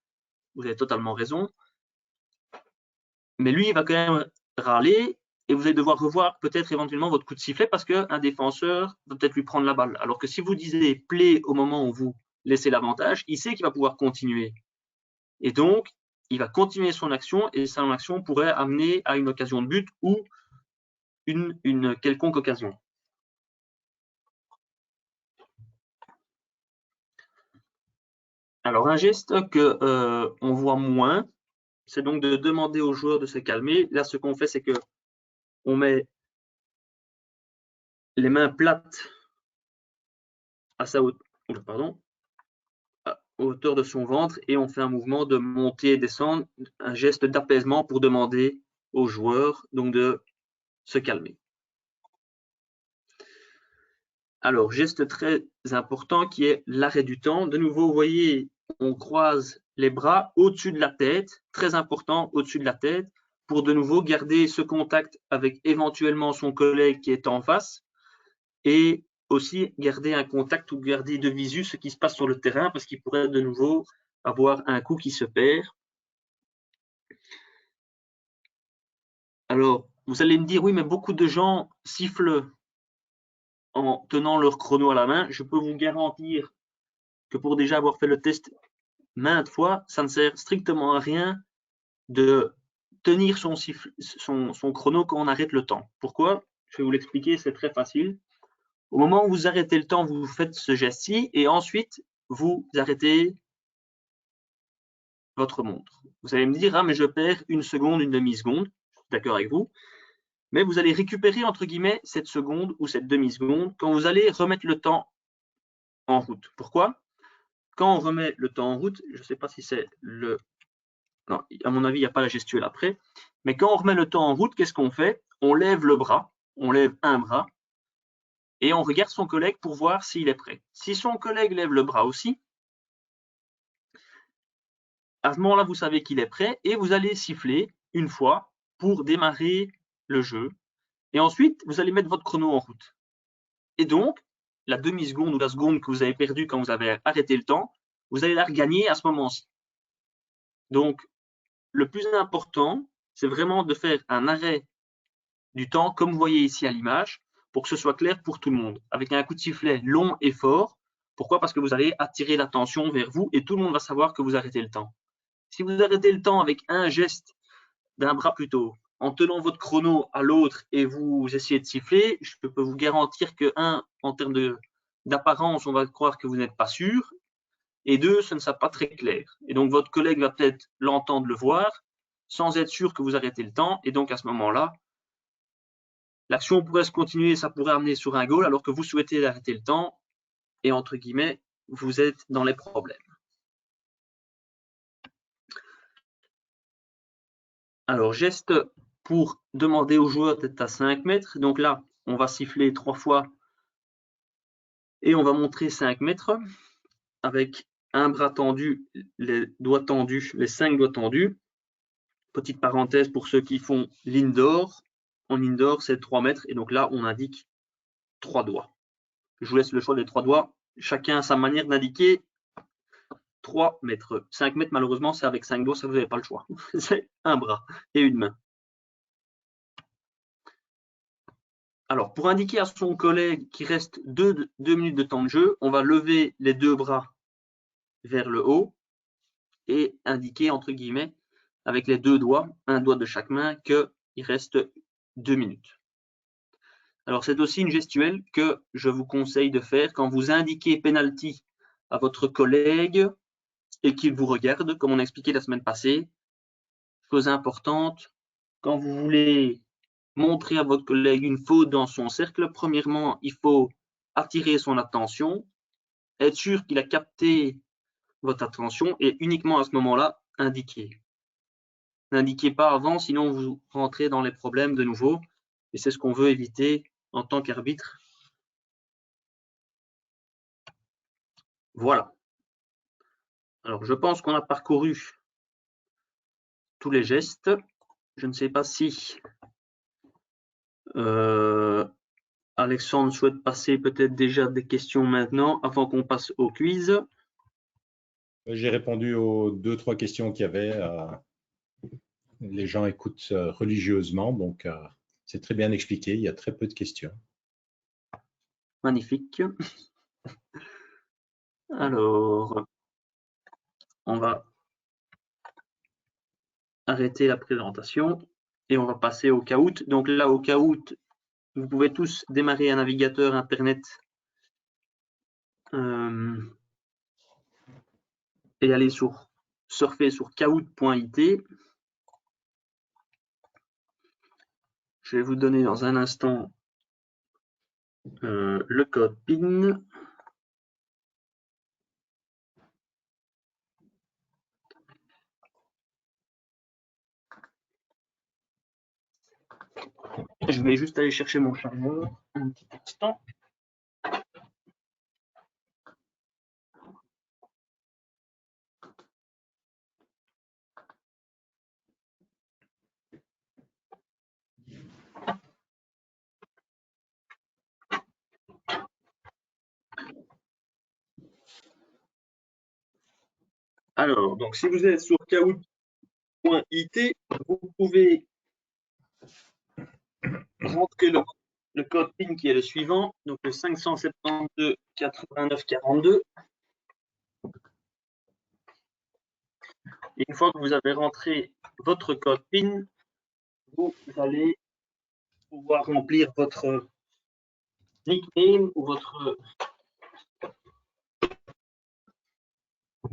Vous avez totalement raison. Mais lui, il va quand même râler et vous allez devoir revoir peut-être éventuellement votre coup de sifflet parce qu'un défenseur va peut-être lui prendre la balle. Alors que si vous disiez play au moment où vous laissez l'avantage, il sait qu'il va pouvoir continuer. Et donc, il va continuer son action et son action pourrait amener à une occasion de but ou une quelconque occasion. Alors, un geste que on voit moins, c'est donc de demander aux joueurs de se calmer. Là, ce qu'on fait, c'est que on met les mains plates à sa hauteur de son ventre et on fait un mouvement de monter et descendre, un geste d'apaisement pour demander aux joueurs donc de se calmer. Alors, geste très important qui est l'arrêt du temps. De nouveau, vous voyez, on croise les bras au-dessus de la tête, très important, au-dessus de la tête, pour de nouveau garder ce contact avec éventuellement son collègue qui est en face et aussi garder un contact ou garder de visu ce qui se passe sur le terrain parce qu'il pourrait de nouveau avoir un coup qui se perd. Alors, vous allez me dire, oui, mais beaucoup de gens sifflent en tenant leur chrono à la main. Je peux vous garantir que pour déjà avoir fait le test maintes fois, ça ne sert strictement à rien de tenir son chrono quand on arrête le temps. Pourquoi? Je vais vous l'expliquer, c'est très facile. Au moment où vous arrêtez le temps, vous faites ce geste-ci et ensuite, vous arrêtez votre montre. Vous allez me dire, ah, mais je perds une seconde, une demi-seconde. Je suis d'accord avec vous. Mais vous allez récupérer, entre guillemets, cette seconde ou cette demi-seconde quand vous allez remettre le temps en route. Pourquoi? Quand on remet le temps en route, je ne sais pas si c'est le... Non, à mon avis, il n'y a pas la gestuelle après. Mais quand on remet le temps en route, qu'est-ce qu'on fait? On lève le bras, on lève un bras. et on regarde son collègue pour voir s'il est prêt. Si son collègue lève le bras aussi, à ce moment-là, vous savez qu'il est prêt et vous allez siffler une fois pour démarrer le jeu. Et ensuite, vous allez mettre votre chrono en route. Et donc, la demi-seconde ou la seconde que vous avez perdue quand vous avez arrêté le temps, vous allez la regagner à ce moment-ci. Donc, le plus important, c'est vraiment de faire un arrêt du temps, comme vous voyez ici à l'image, pour que ce soit clair pour tout le monde, avec un coup de sifflet long et fort. Pourquoi? Parce que vous allez attirer l'attention vers vous et tout le monde va savoir que vous arrêtez le temps. Si vous arrêtez le temps avec un geste d'un bras plutôt, en tenant votre chrono à l'autre et vous essayez de siffler, je peux vous garantir que, en termes d'apparence, on va croire que vous n'êtes pas sûr, et deux, ce ne sera pas très clair. Et donc, votre collègue va peut-être l'entendre, le voir, sans être sûr que vous arrêtez le temps, et donc à ce moment-là, l'action pourrait se continuer, ça pourrait amener sur un goal, alors que vous souhaitez arrêter le temps, et entre guillemets, vous êtes dans les problèmes. Alors, geste pour demander au joueur d'être à 5 mètres. Donc là, on va siffler 3 fois et on va montrer 5 mètres avec un bras tendu, les doigts tendus, les 5 doigts tendus. Petite parenthèse pour ceux qui font l'indoor. En indoor, c'est 3 mètres et donc là, on indique 3 doigts. Je vous laisse le choix des 3 doigts. Chacun a sa manière d'indiquer 3 mètres. 5 mètres, malheureusement, c'est avec 5 doigts, ça vous n'avez pas le choix. C'est un bras et une main. Alors, pour indiquer à son collègue qu'il reste 2 minutes de temps de jeu, on va lever les 2 bras vers le haut et indiquer, entre guillemets, avec les 2 doigts, un doigt de chaque main, qu'il reste 2 minutes. Alors, c'est aussi une gestuelle que je vous conseille de faire quand vous indiquez penalty à votre collègue et qu'il vous regarde, comme on a expliqué la semaine passée. Chose importante, quand vous voulez montrer à votre collègue une faute dans son cercle, premièrement, il faut attirer son attention, être sûr qu'il a capté votre attention et uniquement à ce moment-là, indiquer. N'indiquez pas avant, sinon vous rentrez dans les problèmes de nouveau et c'est ce qu'on veut éviter en tant qu'arbitre. Voilà. Alors, je pense qu'on a parcouru tous les gestes. Je ne sais pas si Alexandre souhaite passer peut-être déjà des questions maintenant avant qu'on passe au quiz. J'ai répondu aux 2-3 questions qu'il y avait. Les gens écoutent religieusement, donc c'est très bien expliqué. Il y a très peu de questions. Magnifique. Alors, on va arrêter la présentation et on va passer au Kahoot. Donc là, au Kahoot, vous pouvez tous démarrer un navigateur Internet et aller surfer sur kahoot.it. Je vais vous donner dans un instant le code PIN. Je vais juste aller chercher mon chargeur un petit instant. Alors, donc si vous êtes sur kahoot.it, vous pouvez rentrer le code PIN qui est le suivant, donc le 572 89 42. Et une fois que vous avez rentré votre code PIN, vous allez pouvoir remplir votre nickname ou votre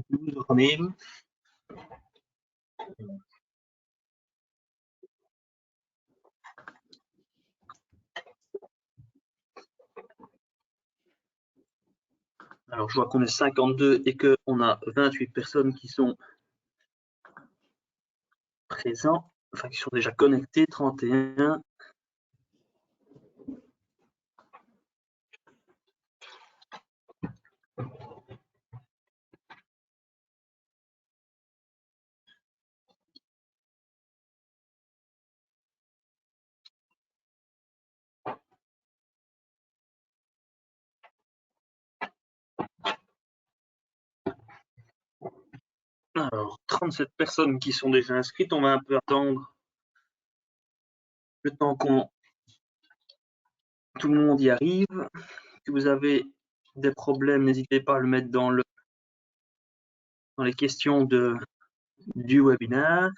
username. Alors, je vois qu'on est 52 et qu'on a 28 personnes qui sont présents, enfin qui sont déjà connectés, 31. Alors, 37 personnes qui sont déjà inscrites. On va un peu attendre le temps qu'on tout le monde y arrive. Si vous avez des problèmes, n'hésitez pas à le mettre dans les questions du webinaire.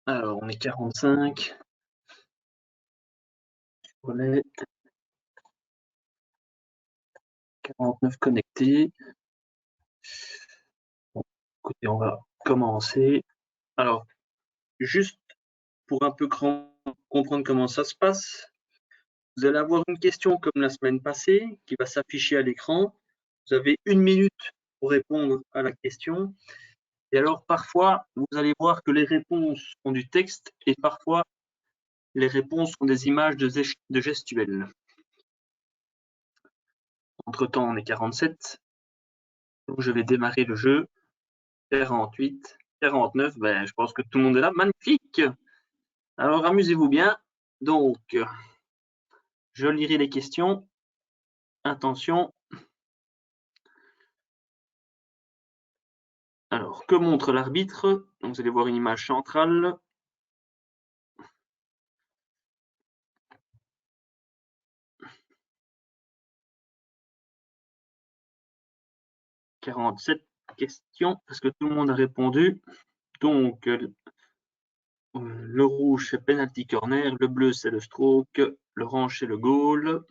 Alors, on est 45. On est 49 connectés. Bon, écoutez, on va commencer. Alors, juste pour un peu comprendre comment ça se passe, vous allez avoir une question comme la semaine passée qui va s'afficher à l'écran. Vous avez 1 minute pour répondre à la question. Et alors, parfois, vous allez voir que les réponses ont du texte et parfois, les réponses ont des images de gestuelles. Entre-temps, on est 47. Donc, je vais démarrer le jeu. 48, 49, ben, je pense que tout le monde est là. Magnifique! Alors, amusez-vous bien. Donc, je lirai les questions. Attention. Alors, que montre l'arbitre? Donc, vous allez voir une image centrale. « 47 questions. Est-ce que tout le monde a répondu? Donc, le rouge, c'est penalty corner. Le bleu, c'est le stroke. L'orange, c'est le goal.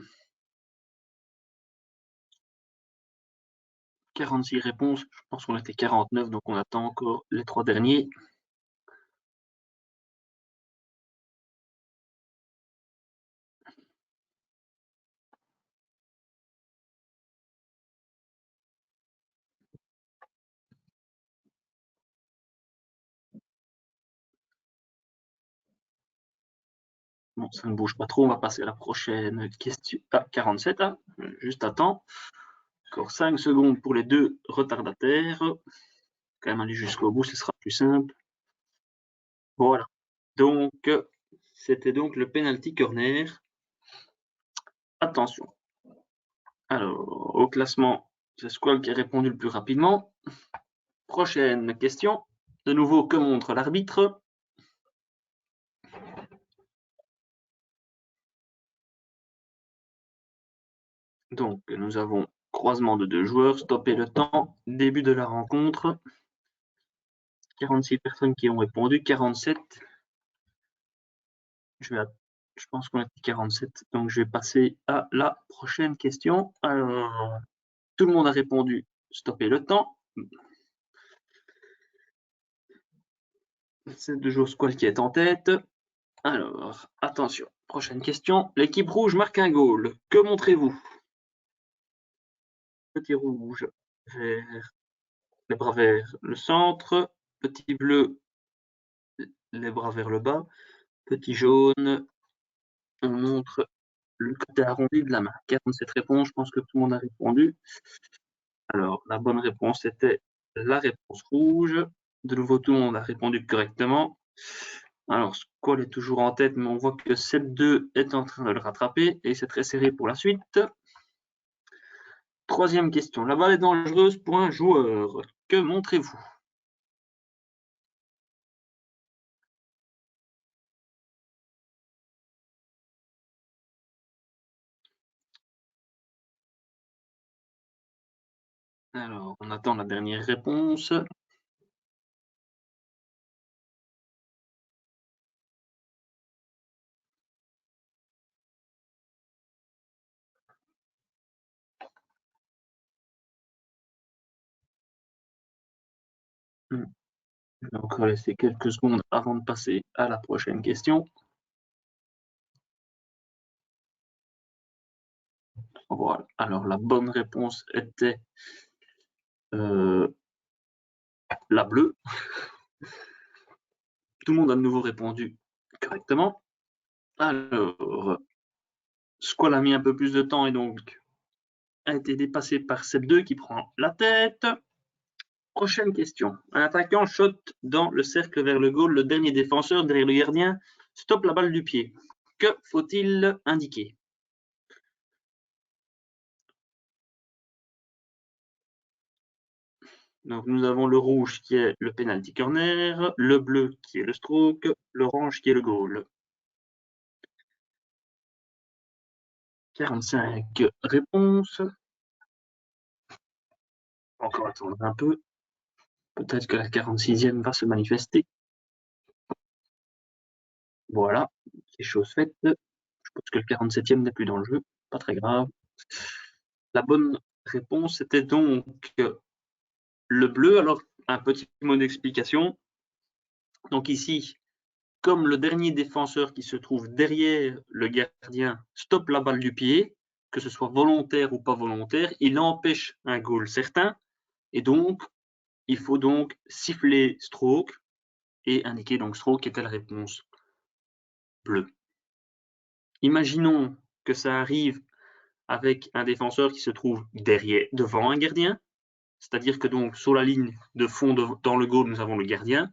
46 réponses. Je pense qu'on était 49, donc on attend encore les 3 derniers. Bon, ça ne bouge pas trop. On va passer à la prochaine question. Ah, 47, là. Juste attends. Encore 5 secondes pour les 2 retardataires. Quand même aller jusqu'au bout, ce sera plus simple. Voilà. Donc, c'était donc le penalty corner. Attention. Alors, au classement, c'est Squall qui a répondu le plus rapidement. Prochaine question. De nouveau, que montre l'arbitre? Donc, nous avons croisement de 2 joueurs, stopper le temps, début de la rencontre. 46 personnes qui ont répondu, 47. Je pense qu'on a dit 47, donc je vais passer à la prochaine question. Alors, tout le monde a répondu, stopper le temps. C'est toujours Squall qui est en tête. Alors, attention, prochaine question. L'équipe rouge marque un goal. Que montrez-vous? Petit rouge vers les bras vers le centre. Petit bleu, les bras vers le bas. Petit jaune, on montre le côté arrondi de la main. 47 réponses, je pense que tout le monde a répondu. Alors, la bonne réponse était la réponse rouge. De nouveau, tout le monde a répondu correctement. Alors, Squall est toujours en tête, mais on voit que 7-2 est en train de le rattraper et c'est très serré pour la suite. Troisième question. La balle est dangereuse pour un joueur. Que montrez-vous? Alors, on attend la dernière réponse. Donc, on va laisser quelques secondes avant de passer à la prochaine question. Voilà. Alors, la bonne réponse était la bleue. Tout le monde a de nouveau répondu correctement. Alors, Squall a mis un peu plus de temps et donc a été dépassé par cette 2 qui prend la tête. Prochaine question. Un attaquant shot dans le cercle vers le goal, le dernier défenseur derrière le gardien stoppe la balle du pied. Que faut-il indiquer? Donc nous avons le rouge qui est le penalty corner, le bleu qui est le stroke, l'orange qui est le goal. 45 réponses. Encore attendre un peu. Peut-être que la 46e va se manifester. Voilà, c'est chose faite. Je pense que le 47e n'est plus dans le jeu. Pas très grave. La bonne réponse était donc le bleu. Alors, un petit mot d'explication. Donc ici, comme le dernier défenseur qui se trouve derrière le gardien stoppe la balle du pied, que ce soit volontaire ou pas volontaire, il empêche un goal certain. Et donc, il faut donc siffler stroke et indiquer donc stroke était la réponse bleue. Imaginons que ça arrive avec un défenseur qui se trouve devant un gardien, c'est-à-dire que donc sur la ligne de fond dans le goal, nous avons le gardien.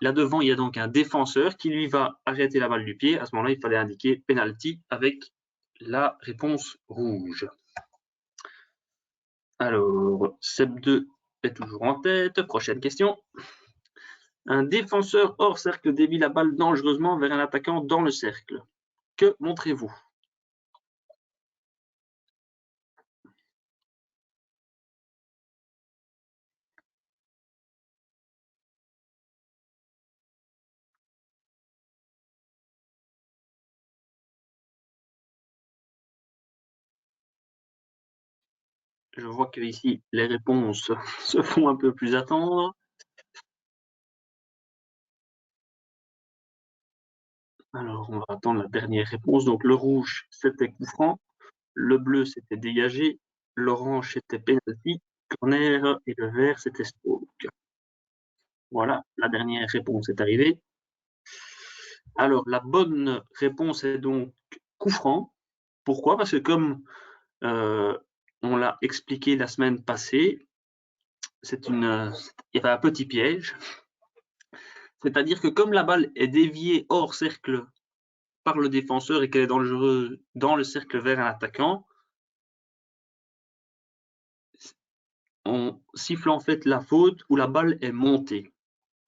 Là devant, il y a donc un défenseur qui lui va arrêter la balle du pied. À ce moment-là, il fallait indiquer penalty avec la réponse rouge. Alors, Seb2 est toujours en tête. Prochaine question. Un défenseur hors cercle dévie la balle dangereusement vers un attaquant dans le cercle. Que montrez-vous? Je vois que ici les réponses se font un peu plus attendre. Alors, on va attendre la dernière réponse. Donc, le rouge, c'était coup franc. Le bleu, c'était dégagé. L'orange, c'était penalty. Corner. Et le vert, c'était stroke. Voilà, la dernière réponse est arrivée. Alors, la bonne réponse est donc coup franc. Pourquoi? Parce que comme on l'a expliqué la semaine passée, il y avait un petit piège. C'est-à-dire que comme la balle est déviée hors cercle par le défenseur et qu'elle est dangereuse dans le cercle vers un attaquant, on siffle en fait la faute où la balle est montée.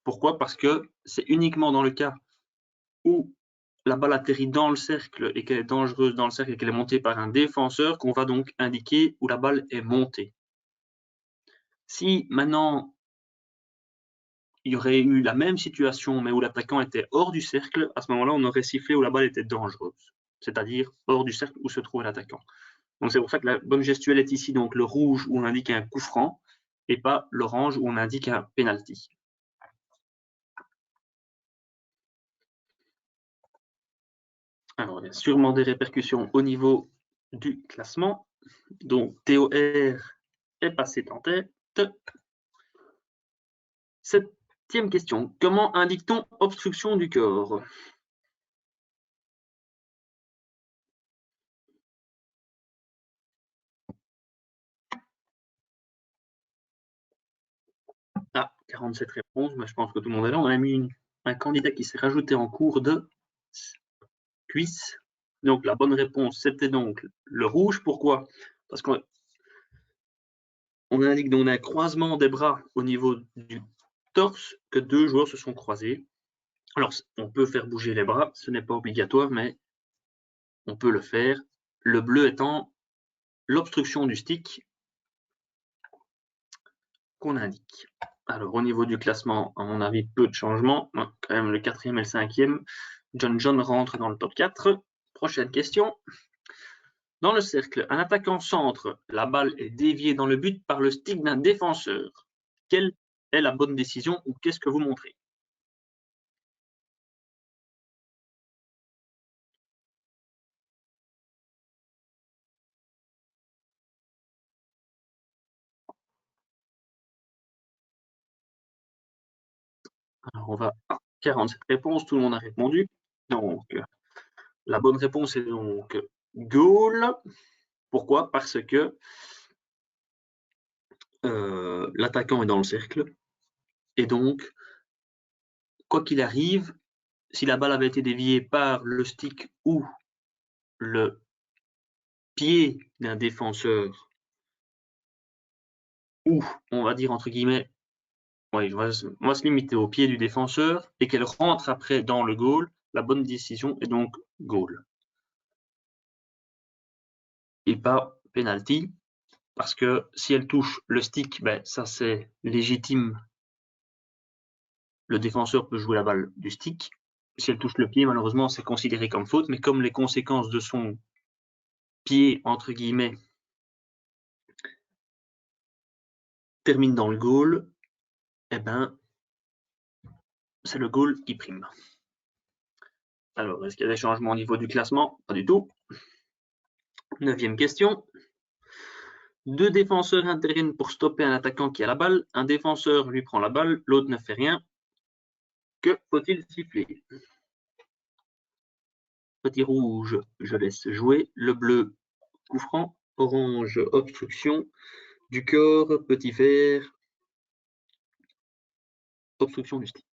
Pourquoi? Parce que c'est uniquement dans le cas où la balle atterrit dans le cercle et qu'elle est dangereuse dans le cercle et qu'elle est montée par un défenseur qu'on va donc indiquer où la balle est montée. Si maintenant il y aurait eu la même situation mais où l'attaquant était hors du cercle, à ce moment-là on aurait sifflé où la balle était dangereuse, c'est-à-dire hors du cercle où se trouve l'attaquant. Donc c'est pour ça que la bonne gestuelle est ici donc le rouge où on indique un coup franc et pas l'orange où on indique un penalty. Alors il y a sûrement des répercussions au niveau du classement. Donc TOR est passé en tête. Septième question. Comment indique-t-on obstruction du corps? Ah, 47 réponses, mais je pense que tout le monde est là. On a mis un candidat qui s'est rajouté en cours de cuisse. Donc la bonne réponse, c'était donc le rouge. Pourquoi? Parce qu'on indique donc un croisement des bras au niveau du torse que deux joueurs se sont croisés. Alors, on peut faire bouger les bras, ce n'est pas obligatoire, mais on peut le faire. Le bleu étant l'obstruction du stick qu'on indique. Alors, au niveau du classement, à mon avis, peu de changements. Quand même, le 4e et le 5e. John rentre dans le top 4. Prochaine question. Dans le cercle, un attaquant centre, la balle est déviée dans le but par le stick d'un défenseur. Quelle est la bonne décision ou qu'est-ce que vous montrez? Alors, on va à 47 réponses, tout le monde a répondu. Donc, la bonne réponse est donc goal. Pourquoi? Parce que l'attaquant est dans le cercle. Et donc, quoi qu'il arrive, si la balle avait été déviée par le stick ou le pied d'un défenseur, ou on va dire entre guillemets, ouais, on va se limiter au pied du défenseur et qu'elle rentre après dans le goal, la bonne décision est donc goal. Et pas penalty, parce que si elle touche le stick, ben, ça c'est légitime. Le défenseur peut jouer la balle du stick. Si elle touche le pied, malheureusement, c'est considéré comme faute, mais comme les conséquences de son pied, entre guillemets, terminent dans le goal, eh ben, c'est le goal qui prime. Alors, est-ce qu'il y a des changements au niveau du classement? Pas du tout. 9e question. 2 défenseurs interviennent pour stopper un attaquant qui a la balle. Un défenseur lui prend la balle, l'autre ne fait rien. Que faut-il siffler? Petit rouge, je laisse jouer. Le bleu, coup franc. Orange, obstruction du corps. Petit vert, obstruction du stick.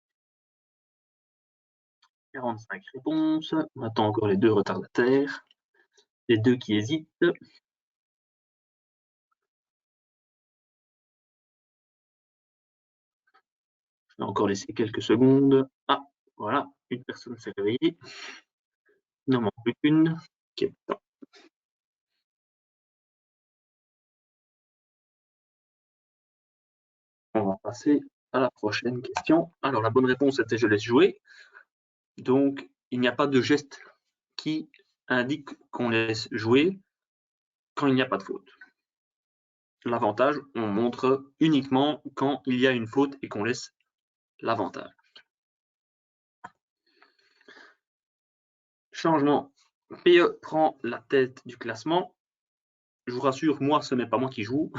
45 réponses. On attend encore les 2 retardataires. Les 2 qui hésitent. Je vais encore laisser quelques secondes. Ah, voilà, une personne s'est réveillée. Il n'en manque plus qu'une. Okay. On va passer à la prochaine question. Alors, la bonne réponse était je laisse jouer. Donc, il n'y a pas de geste qui indique qu'on laisse jouer quand il n'y a pas de faute. L'avantage, on montre uniquement quand il y a une faute et qu'on laisse l'avantage. Changement. PE prend la tête du classement. Je vous rassure, moi, ce n'est pas moi qui joue.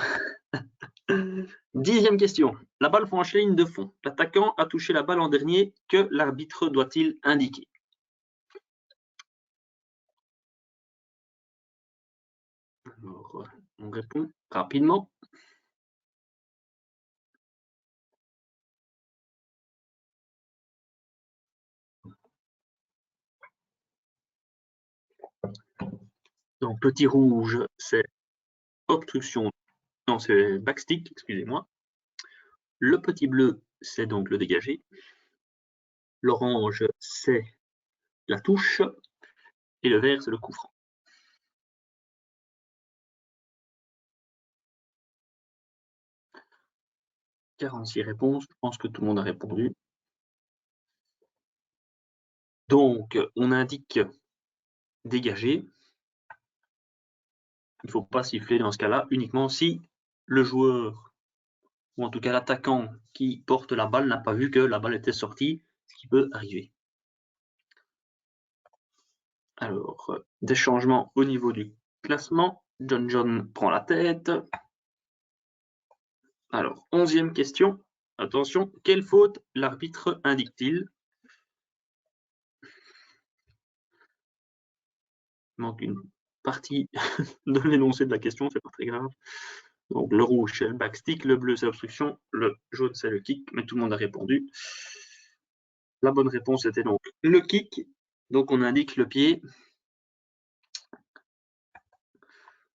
10e question. La balle franchit la ligne de fond. L'attaquant a touché la balle en dernier. Que l'arbitre doit-il indiquer? Alors, on répond rapidement. Donc, petit rouge, c'est obstruction. Non, c'est backstick, excusez-moi. Le petit bleu, c'est donc le dégagé. L'orange, c'est la touche. Et le vert, c'est le coup franc. 46 réponses. Je pense que tout le monde a répondu. Donc, on indique dégagé. Il ne faut pas siffler dans ce cas-là, uniquement si le joueur, ou en tout cas l'attaquant qui porte la balle, n'a pas vu que la balle était sortie, ce qui peut arriver. Alors, des changements au niveau du classement. John prend la tête. Alors, 11e question. Attention, quelle faute l'arbitre indique-t-il? Il manque une partie de l'énoncé de la question, c'est pas très grave. Donc, le rouge, c'est le backstick, le bleu, c'est l'obstruction, le jaune, c'est le kick, mais tout le monde a répondu. La bonne réponse était donc le kick. Donc, on indique le pied.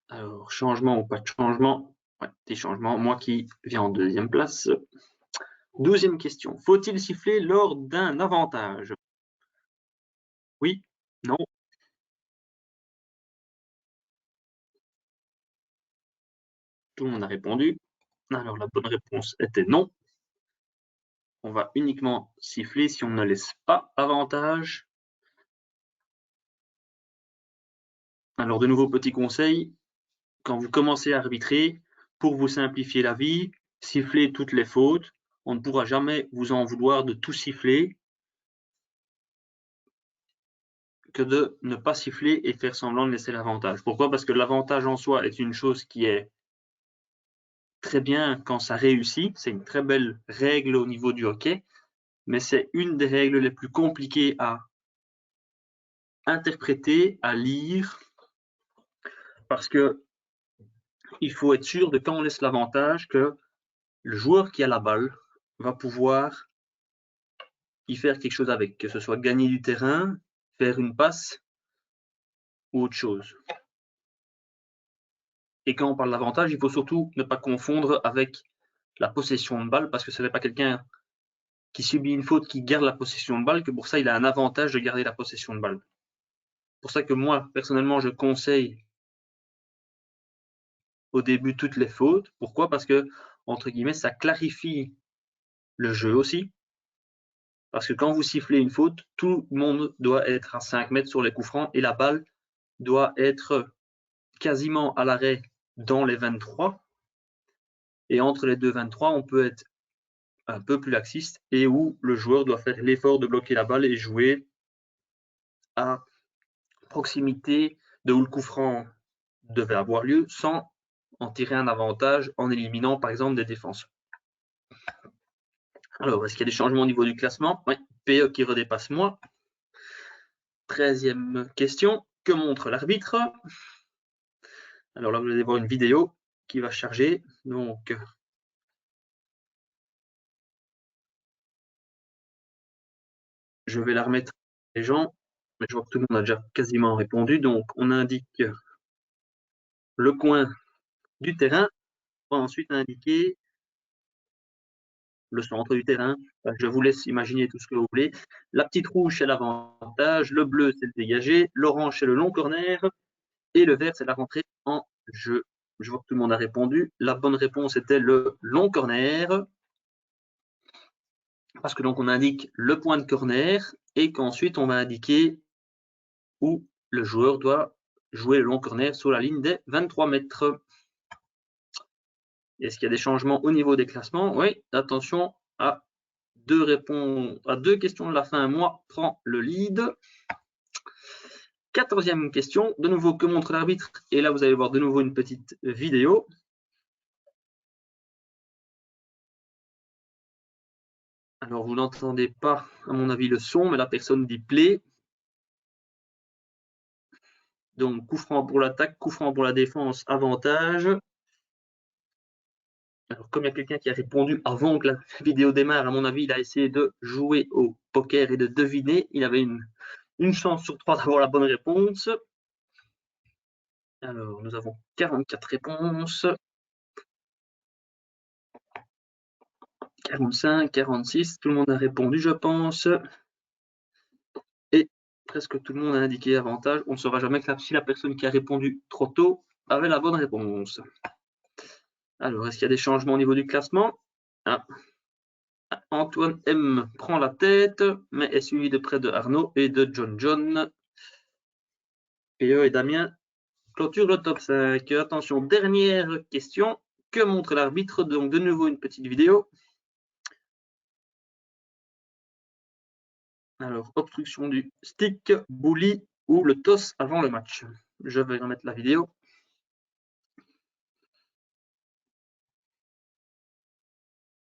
Alors, changement ou pas de changement? Ouais, des changements. Moi qui viens en 2e place. 12e question. Faut-il siffler lors d'un avantage? Oui? Non? Tout le monde a répondu. Alors, la bonne réponse était non. On va uniquement siffler si on ne laisse pas avantage. Alors, de nouveau, petit conseil. Quand vous commencez à arbitrer, pour vous simplifier la vie, sifflez toutes les fautes. On ne pourra jamais vous en vouloir de tout siffler que de ne pas siffler et faire semblant de laisser l'avantage. Pourquoi? Parce que l'avantage en soi est une chose qui est très bien quand ça réussit. C'est une très belle règle au niveau du hockey. mais c'est une des règles les plus compliquées à interpréter, à lire, parce que il faut être sûr de, quand on laisse l'avantage, que le joueur qui a la balle va pouvoir y faire quelque chose avec, que ce soit gagner du terrain, faire une passe ou autre chose. Et quand on parle d'avantage, il faut surtout ne pas confondre avec la possession de balle, parce que ce n'est pas quelqu'un qui subit une faute qui garde la possession de balle que pour ça il a un avantage de garder la possession de balle. C'est pour ça que moi, personnellement, je conseille au début toutes les fautes. Pourquoi? Parce que, entre guillemets, ça clarifie le jeu aussi. Parce que quand vous sifflez une faute, tout le monde doit être à 5 mètres sur les coups francs et la balle doit être quasiment à l'arrêt dans les 23. Et entre les deux 23, on peut être un peu plus laxiste et où le joueur doit faire l'effort de bloquer la balle et jouer à proximité de où le coup franc devait avoir lieu sans en tirer un avantage en éliminant par exemple des défenses. Alors, est-ce qu'il y a des changements au niveau du classement? Oui, PE qui redépasse moi. 13e question, que montre l'arbitre? Alors là, vous allez voir une vidéo qui va charger. Donc, je vais la remettre les gens, mais je vois que tout le monde a déjà quasiment répondu. Donc, on indique le coin du terrain. On va ensuite indiquer le centre du terrain. Je vous laisse imaginer tout ce que vous voulez. La petite rouge, c'est l'avantage. Le bleu, c'est le dégagé. L'orange, c'est le long corner. Et le vert, c'est la rentrée en jeu. Je vois que tout le monde a répondu. La bonne réponse était le long corner. Parce que donc on indique le point de corner et qu'ensuite on va indiquer où le joueur doit jouer le long corner sur la ligne des 23 mètres. Est-ce qu'il y a des changements au niveau des classements? Oui, attention à deux questions de la fin. Moi prends le lead. 14e question, de nouveau, que montre l'arbitre? Et là, vous allez voir de nouveau une petite vidéo. Alors, vous n'entendez pas, à mon avis, le son, mais la personne dit play. Donc, coup franc pour l'attaque, coup franc pour la défense, avantage. Alors, comme il y a quelqu'un qui a répondu avant que la vidéo démarre, à mon avis, il a essayé de jouer au poker et de deviner. Il avait une chance sur 3 d'avoir la bonne réponse. Alors, nous avons 44 réponses. 45, 46, tout le monde a répondu, je pense. Et presque tout le monde a indiqué avantage. On ne saura jamais si la personne qui a répondu trop tôt avait la bonne réponse. Alors, est-ce qu'il y a des changements au niveau du classement? Antoine M prend la tête, mais est suivi de près de Arnaud et de John. PE et Damien clôture le top 5. Attention, dernière question. Que montre l'arbitre? Donc, de nouveau, une petite vidéo. Alors, obstruction du stick, bully ou le toss avant le match. Je vais remettre la vidéo.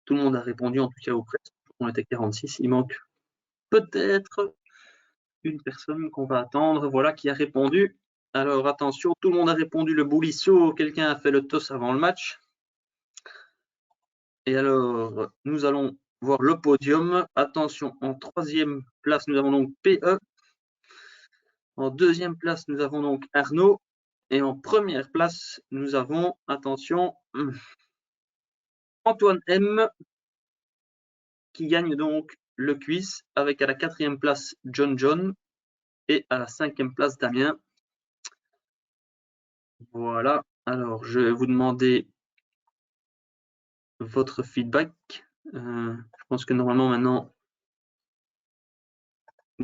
Tout le monde a répondu, en tout cas, au presque. On était 46. Il manque peut-être une personne qu'on va attendre. Voilà qui a répondu. Alors, attention, tout le monde a répondu le bully saut. Quelqu'un a fait le toss avant le match. Et alors, nous allons voir le podium. Attention, en 3e place, nous avons donc PE. En 2e place, nous avons donc Arnaud. Et en 1re place, nous avons, attention, Antoine M, qui gagne donc le quiz, avec à la 4e place John et à la 5e place Damien. Voilà, alors je vais vous demander votre feedback. Je pense que normalement maintenant,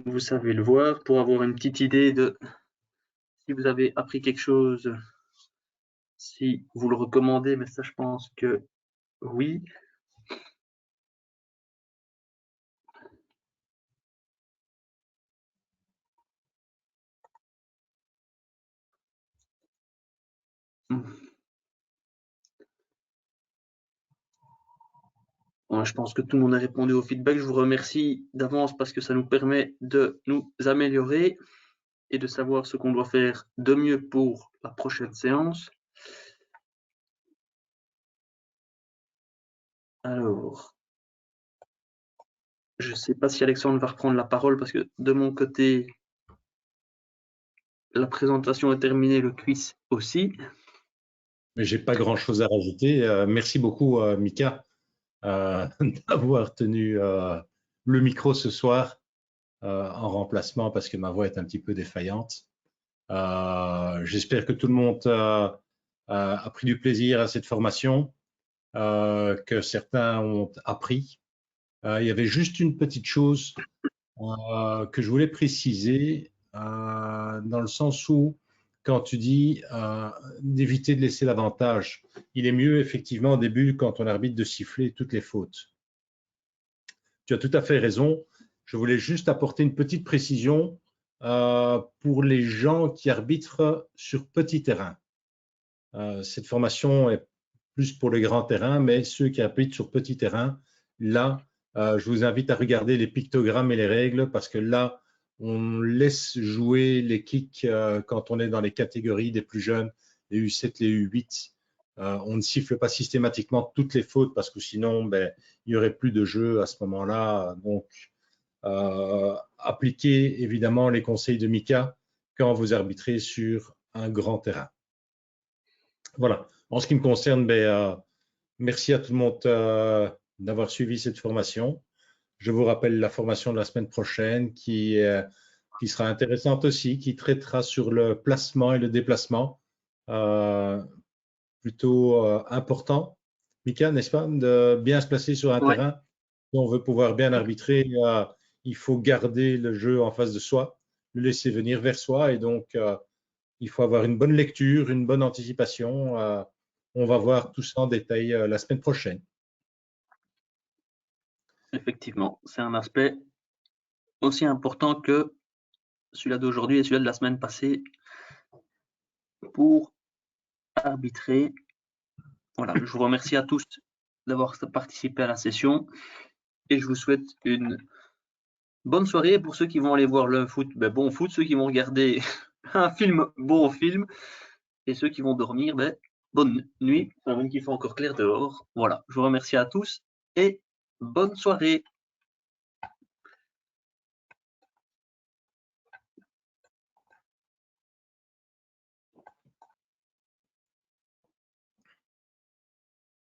vous savez le voir pour avoir une petite idée de si vous avez appris quelque chose, si vous le recommandez, mais ça je pense que oui. Je pense que tout le monde a répondu au feedback. Je vous remercie d'avance parce que ça nous permet de nous améliorer et de savoir ce qu'on doit faire de mieux pour la prochaine séance. Alors, je ne sais pas si Alexandre va reprendre la parole parce que de mon côté, la présentation est terminée, le quiz aussi. Mais j'ai pas grand-chose à rajouter. Merci beaucoup, Mika, d'avoir tenu le micro ce soir en remplacement parce que ma voix est un petit peu défaillante. J'espère que tout le monde a pris du plaisir à cette formation, que certains ont appris. Il y avait juste une petite chose que je voulais préciser, dans le sens où, quand tu dis d'éviter de laisser l'avantage, il est mieux effectivement au début, quand on arbitre, de siffler toutes les fautes. Tu as tout à fait raison. Je voulais juste apporter une petite précision pour les gens qui arbitrent sur petit terrain. Cette formation est plus pour les grands terrains, mais ceux qui arbitrent sur petit terrain, là, je vous invite à regarder les pictogrammes et les règles parce que là, on laisse jouer les kicks quand on est dans les catégories des plus jeunes, les U7, les U8. On ne siffle pas systématiquement toutes les fautes parce que sinon, ben, il n'y aurait plus de jeu à ce moment-là. Donc, appliquez évidemment les conseils de Mika quand vous arbitrez sur un grand terrain. Voilà. En ce qui me concerne, ben, merci à tout le monde d'avoir suivi cette formation. Je vous rappelle la formation de la semaine prochaine qui sera intéressante aussi, qui traitera sur le placement et le déplacement. Plutôt important, Mika, n'est-ce pas, de bien se placer sur un terrain. Si on veut pouvoir bien arbitrer, il faut garder le jeu en face de soi, le laisser venir vers soi et donc il faut avoir une bonne lecture, une bonne anticipation. On va voir tout ça en détail la semaine prochaine. Effectivement, c'est un aspect aussi important que celui-là d'aujourd'hui et celui-là de la semaine passée pour arbitrer. Voilà, je vous remercie à tous d'avoir participé à la session et je vous souhaite une bonne soirée. Pour ceux qui vont aller voir le foot, ben bon foot. Ceux qui vont regarder un film, bon film. Et ceux qui vont dormir, ben, bonne nuit, même qu'il fait encore clair dehors. Voilà, je vous remercie à tous et bonne soirée.